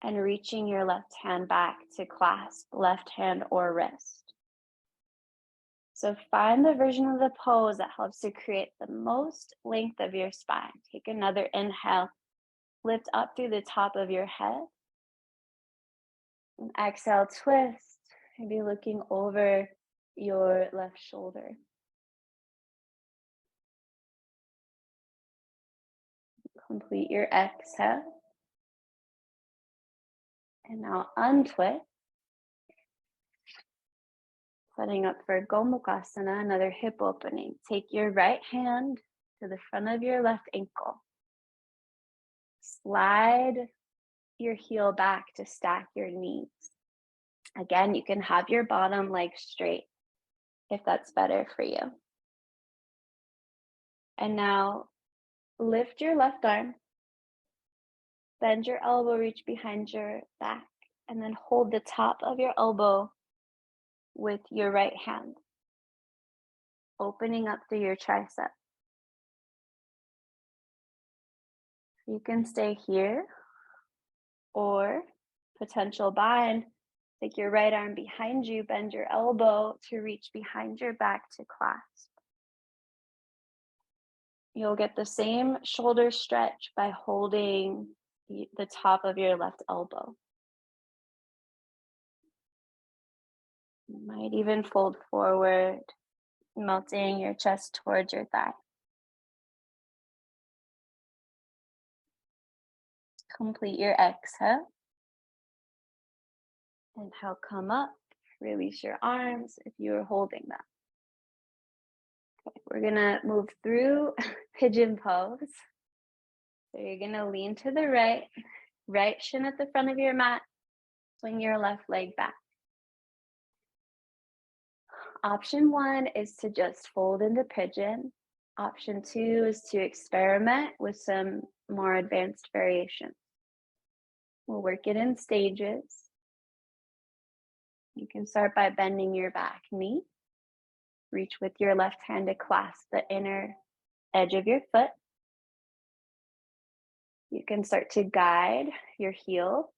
and reaching your left hand back to clasp left hand or wrist. So find the version of the pose that helps to create the most length of your spine. Take another inhale, lift up through the top of your head. And exhale, twist, maybe looking over your left shoulder. Complete your exhale. And now untwist. Setting up for Gomukhasana, another hip opening. Take your right hand to the front of your left ankle. Slide your heel back to stack your knees. Again, you can have your bottom leg straight if that's better for you. And now lift your left arm, bend your elbow, reach behind your back, and then hold the top of your elbow with your right hand, opening up through your tricep. You can stay here, or potential bind, take your right arm behind you, bend your elbow to reach behind your back to clasp. You'll get the same shoulder stretch by holding the top of your left elbow. You might even fold forward, melting your chest towards your thigh. Complete your exhale. Inhale, come up, release your arms if you are holding them. Okay, we're gonna move through pigeon pose. So you're gonna lean to the right, right shin at the front of your mat, swing your left leg back. Option 1 is to just fold into pigeon. Option 2 is to experiment with some more advanced variations. We'll work it in stages. You can start by bending your back knee. Reach with your left hand to clasp the inner edge of your foot. You can start to guide your heel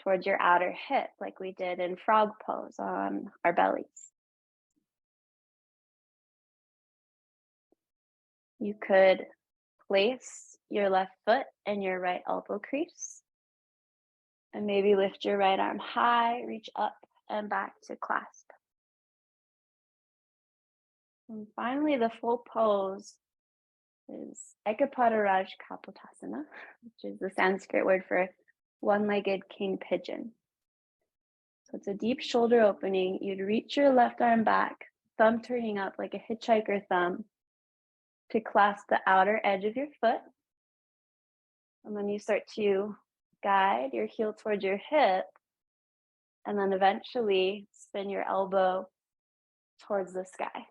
towards your outer hip like we did in frog pose on our bellies. You could place your left foot in your right elbow crease and maybe lift your right arm high, reach up and back to clasp. And finally, the full pose is Ekapada Kapotasana, which is the Sanskrit word for one-legged king pigeon. So it's a deep shoulder opening. You'd reach your left arm back, thumb turning up like a hitchhiker thumb to clasp the outer edge of your foot. And then you start to guide your heel towards your hip, and then eventually spin your elbow towards the sky.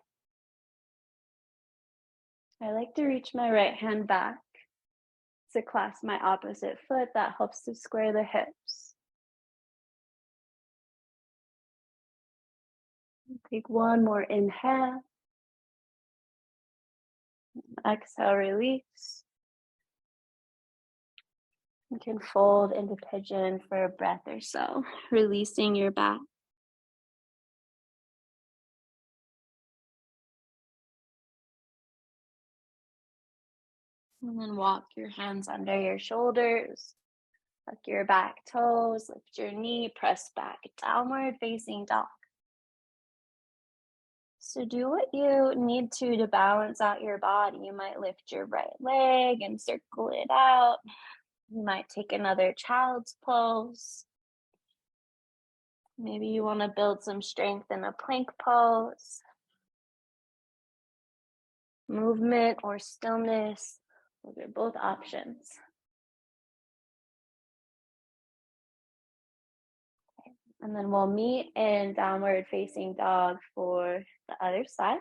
I like to reach my right hand back to clasp my opposite foot. That helps to square the hips. Take one more inhale. Exhale, release. You can fold into pigeon for a breath or so, releasing your back. And then walk your hands under your shoulders. Tuck your back toes, lift your knee, press back, downward facing dog. So do what you need to balance out your body. You might lift your right leg and circle it out. You might take another child's pose. Maybe you want to build some strength in a plank pose. Movement or stillness, those are both options. Okay. And then we'll meet in downward facing dog for the other side.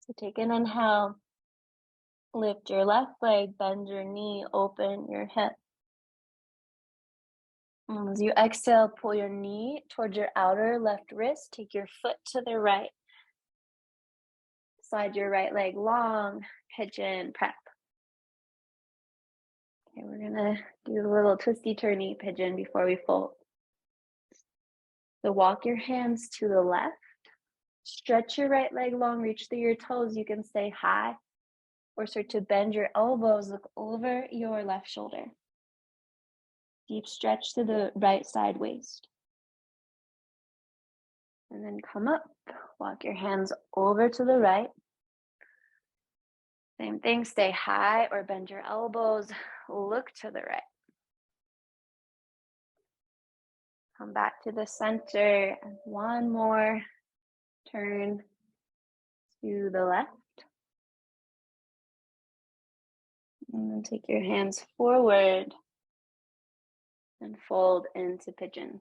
So take an inhale, lift your left leg, bend your knee, open your hip. And as you exhale, pull your knee towards your outer left wrist, take your foot to the right. Slide your right leg long, pigeon prep. Okay, we're gonna do a little twisty turny pigeon before we fold. So walk your hands to the left. Stretch your right leg long, reach through your toes. You can stay high or start to bend your elbows, look over your left shoulder. Deep stretch to the right side waist. And then come up, walk your hands over to the right. Same thing, stay high or bend your elbows, look to the right. Come back to the center, and one more turn to the left. And then take your hands forward and fold into pigeon.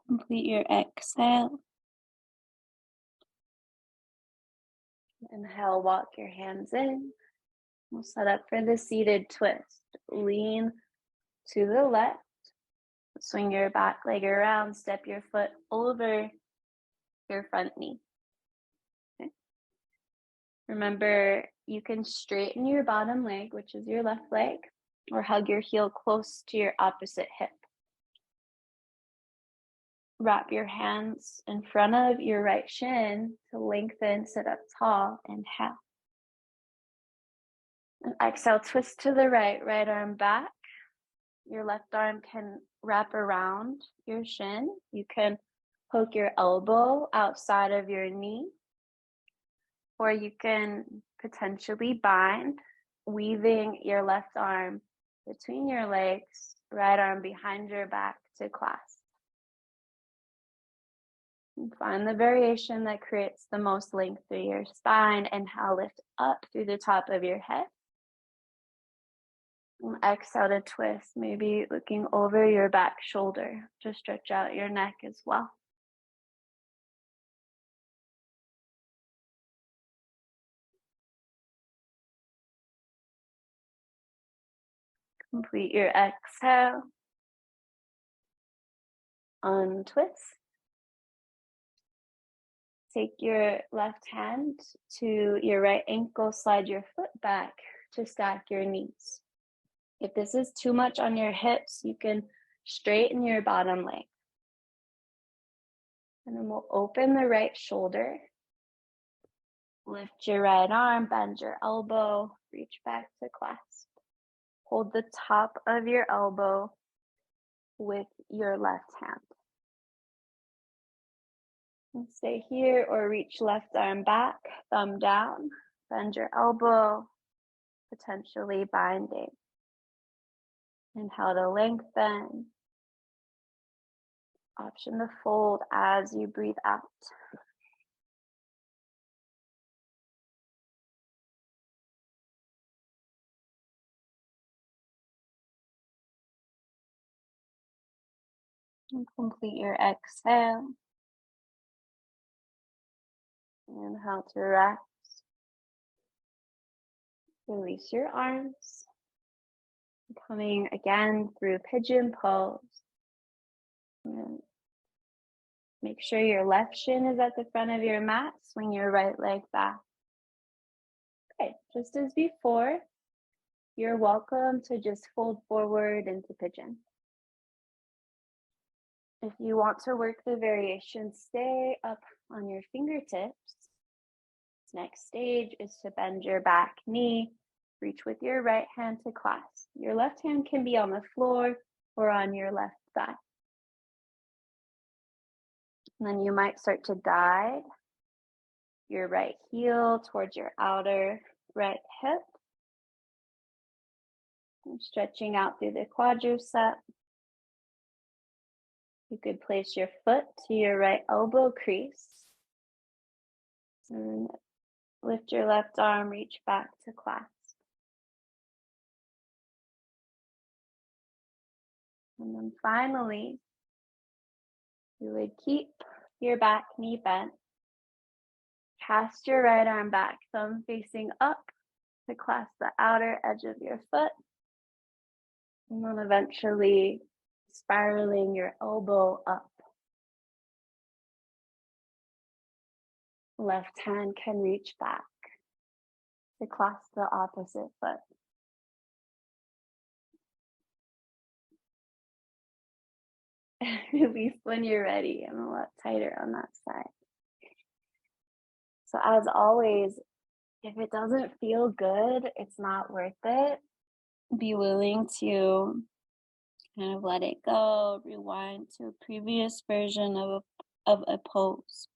Complete your exhale. Inhale, walk your hands in. We'll set up for the seated twist. Lean to the left. Swing your back leg around. Step your foot over your front knee. Okay. Remember, you can straighten your bottom leg, which is your left leg, or hug your heel close to your opposite hip. Wrap your hands in front of your right shin to lengthen, sit up tall. Inhale. And exhale, twist to the right, right arm back. Your left arm can wrap around your shin. You can poke your elbow outside of your knee, or you can potentially bind, weaving your left arm between your legs, right arm behind your back to clasp. And find the variation that creates the most length through your spine. Inhale, lift up through the top of your head. And exhale to twist, maybe looking over your back shoulder to stretch out your neck as well. Complete your exhale. Untwist. Take your left hand to your right ankle, slide your foot back to stack your knees. If this is too much on your hips, you can straighten your bottom leg. And then we'll open the right shoulder. Lift your right arm, bend your elbow, reach back to clasp. Hold the top of your elbow with your left hand. And stay here or reach left arm back, thumb down, Bend your elbow, potentially binding. Inhale to lengthen. Option to fold as you breathe out. And complete your exhale. Inhale to rest. Release your arms. Coming again through pigeon pose. And make sure your left shin is at the front of your mat. Swing your right leg back. Okay, just as before, you're welcome to just fold forward into pigeon. If you want to work the variation, stay up on your fingertips. Next stage is to bend your back knee. Reach with your right hand to clasp. Your left hand can be on the floor or on your left thigh. And then you might start to guide your right heel towards your outer right hip. And stretching out through the quadricep. You could place your foot to your right elbow crease. And lift your left arm, reach back to clasp. And then finally, you would keep your back knee bent. Cast your right arm back, thumb facing up to clasp the outer edge of your foot. And then eventually spiraling your elbow up. Left hand can reach back to clasp the opposite foot. Release when you're ready. I'm a lot tighter on that side. So as always, if it doesn't feel good, it's not worth it. Be willing to kind of let it go, rewind to a previous version of a pose.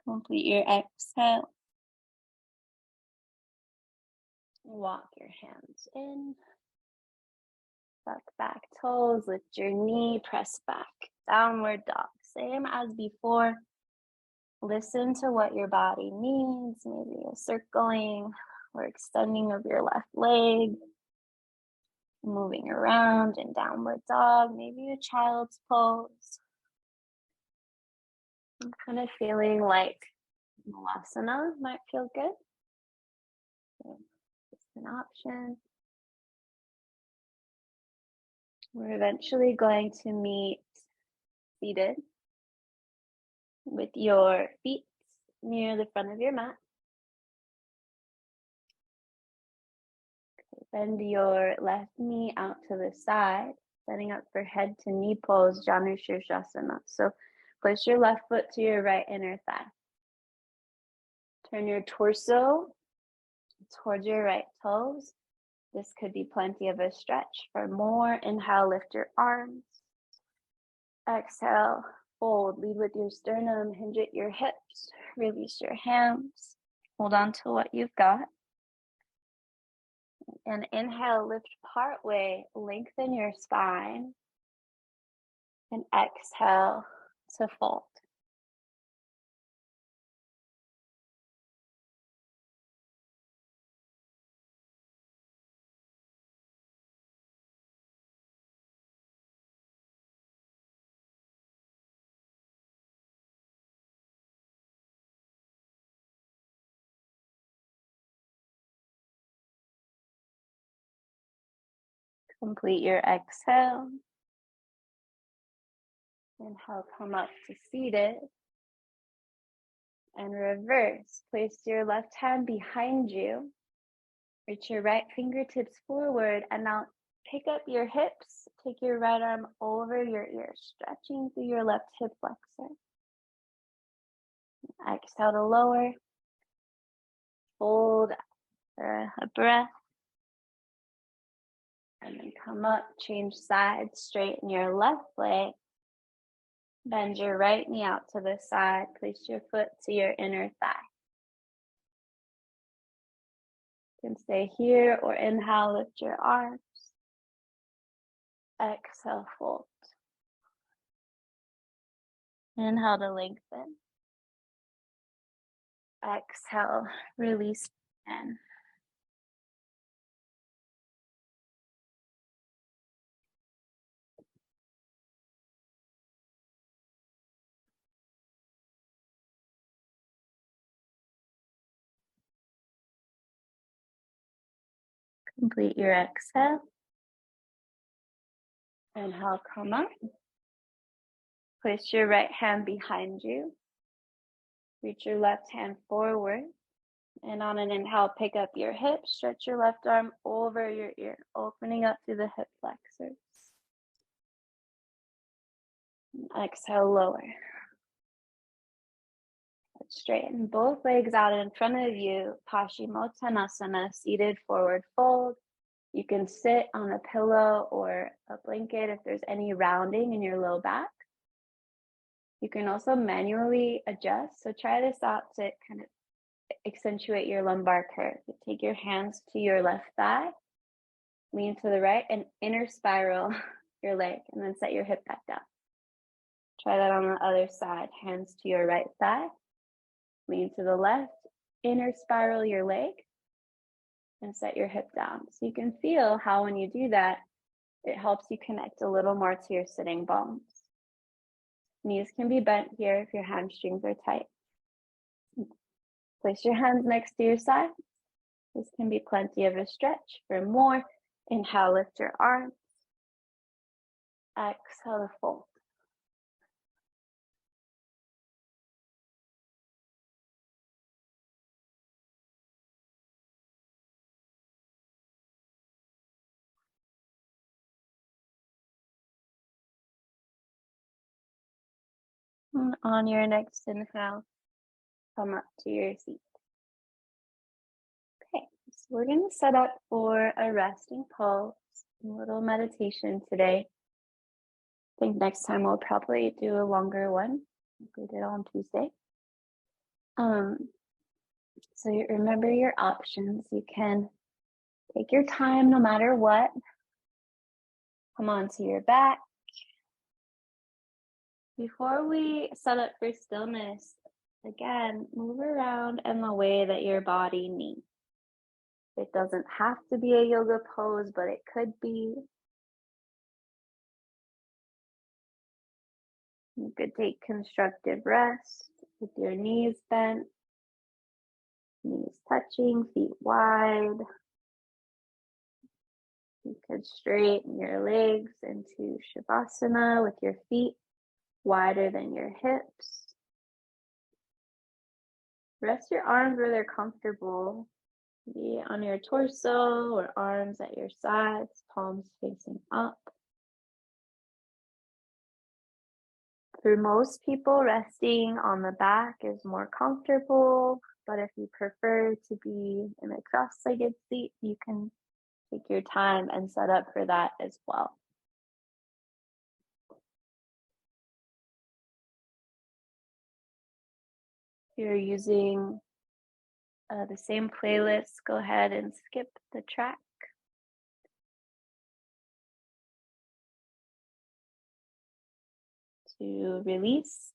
Complete your exhale. Walk your hands in. Tuck back toes, lift your knee, press back. Downward dog. Same as before. Listen to what your body needs. Maybe a circling or extending of your left leg. Moving around in downward dog. Maybe a child's pose. I'm kind of feeling like Malasana might feel good. So just an option. We're eventually going to meet seated with your feet near the front of your mat. Okay, bend your left knee out to the side, setting up for head to knee pose, Janu Shirshasana. So place your left foot to your right inner thigh. Turn your torso towards your right toes. This could be plenty of a stretch. For more, inhale, lift your arms. Exhale, fold, lead with your sternum, hinge at your hips, release your hands, hold on to what you've got. And inhale, lift partway, lengthen your spine. And exhale to fold. Complete your exhale. Inhale, come up to seated. And reverse. Place your left hand behind you. Reach your right fingertips forward. And now pick up your hips. Take your right arm over your ear, stretching through your left hip flexor. Exhale to lower. Hold for a breath. And then come up, change sides, straighten your left leg. Bend your right knee out to the side. Place your foot to your inner thigh. You can stay here or inhale, lift your arms. Exhale, fold. Inhale to lengthen. Exhale, release in. Complete your exhale. Inhale, come up. Place your right hand behind you. Reach your left hand forward. And on an inhale, pick up your hips. Stretch your left arm over your ear, opening up through the hip flexors. Exhale, lower. Straighten both legs out in front of you. Paschimottanasana, seated forward fold. You can sit on a pillow or a blanket if there's any rounding in your low back. You can also manually adjust. So try this out to kind of accentuate your lumbar curve. You take your hands to your left thigh, lean to the right, and inner spiral your leg, and then set your hip back down. Try that on the other side. Hands to your right thigh, lean to the left, inner spiral your leg, and set your hip down. So you can feel how when you do that, it helps you connect a little more to your sitting bones. Knees can be bent here if your hamstrings are tight. Place your hands next to your side. This can be plenty of a stretch. For more, inhale, lift your arms. Exhale to fold. And on your next inhale, come up to your seat. Okay, so we're going to set up for a resting pose, a little meditation today. I think next time we'll probably do a longer one, like we did on Tuesday. So you remember your options. You can take your time no matter what. Come onto your back. Before we set up for stillness, again, move around in the way that your body needs. It doesn't have to be a yoga pose, but it could be. You could take constructive rest with your knees bent, knees touching, feet wide. You could straighten your legs into Shavasana with your feet wider than your hips. Rest your arms where they're comfortable, be on your torso or arms at your sides, palms facing up. For most people, resting on the back is more comfortable, but if you prefer to be in a cross-legged seat, you can take your time and set up for that as well. If you're using the same playlist, go ahead and skip the track. To release.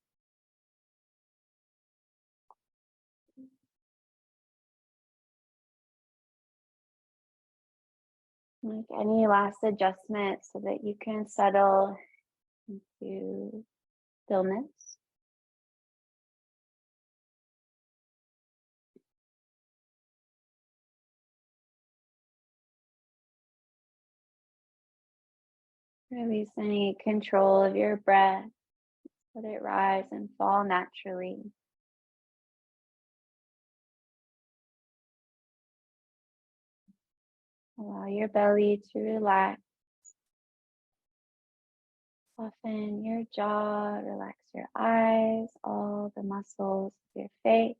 Make any last adjustments so that you can settle into stillness. Release any control of your breath. Let it rise and fall naturally. Allow your belly to relax. Soften your jaw, relax your eyes, all the muscles of your face,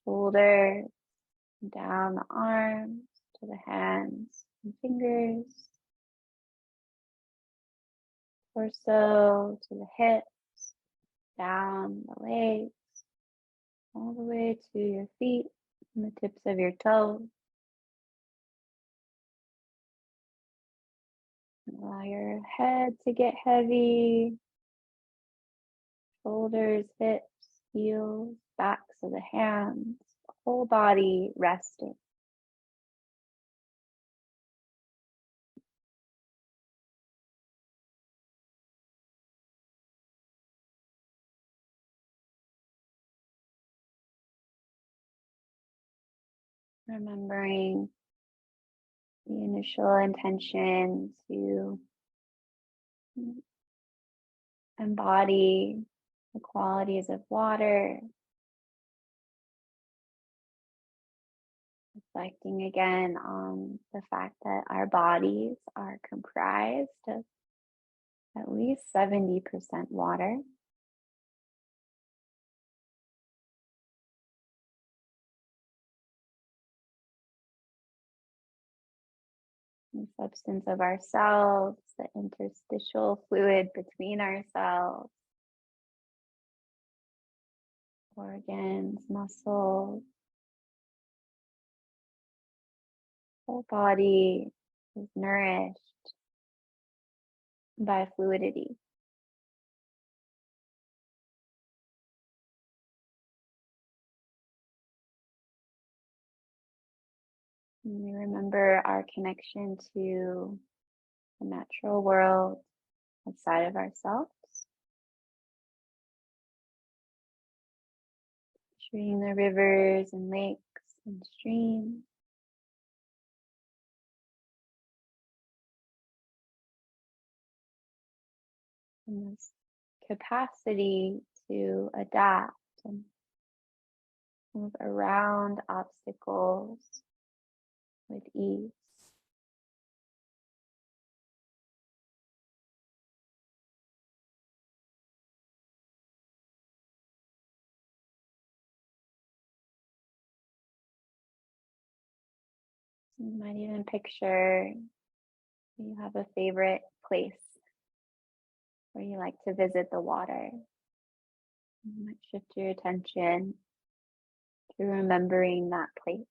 shoulders, down the arms to the hands and fingers. torso to the hips, down the legs, all the way to your feet and the tips of your toes. Allow your head to get heavy, shoulders, hips, heels, backs of the hands, whole body resting. Remembering the initial intention to embody the qualities of water, reflecting again on the fact that our bodies are comprised of at least 70% water. The substance of our cells, the interstitial fluid between our cells, organs, muscles, whole body is nourished by fluidity. And we remember our connection to the natural world outside of ourselves. Treating the rivers and lakes and streams. And this capacity to adapt and move around obstacles with ease. You might even picture you have a favorite place where you like to visit the water. You might shift your attention to remembering that place.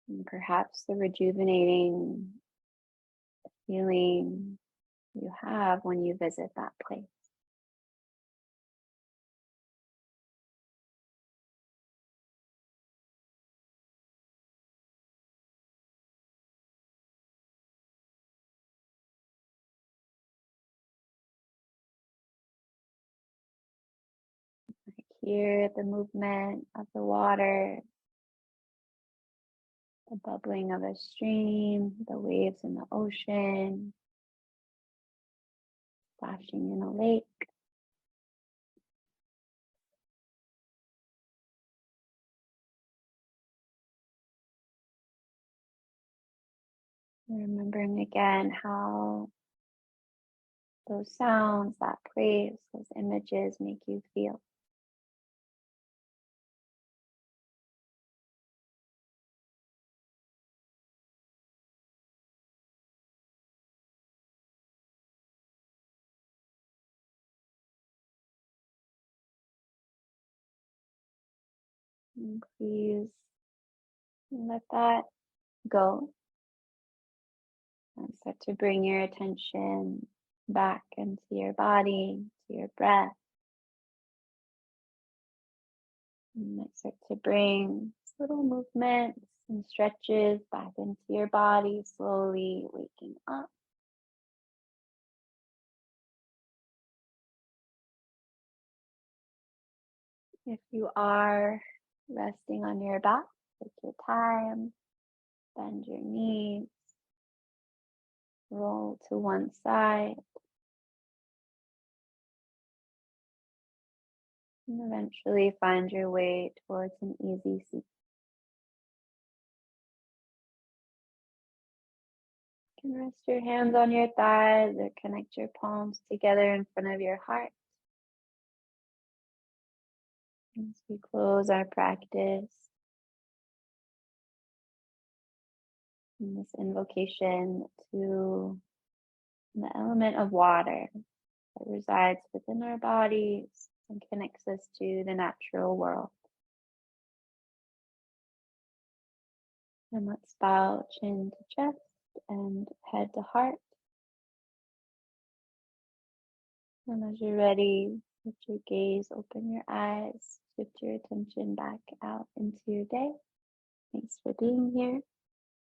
And perhaps the rejuvenating feeling you have when you visit that place. Hear the movement of the water, the bubbling of a stream, the waves in the ocean, splashing in a lake. Remembering again how those sounds, that place, those images make you feel. And please let that go and start to bring your attention back into your body, to your breath. You might start to bring little movements and stretches back into your body, slowly waking up. If you are resting on your back, take your time, bend your knees, roll to one side, and eventually find your way towards an easy seat. You can rest your hands on your thighs or connect your palms together in front of your heart. As we close our practice, in this invocation to the element of water that resides within our bodies and connects us to the natural world. And let's bow chin to chest and head to heart. And as you're ready, let your gaze, open your eyes, shift your attention back out into your day. Thanks for being here.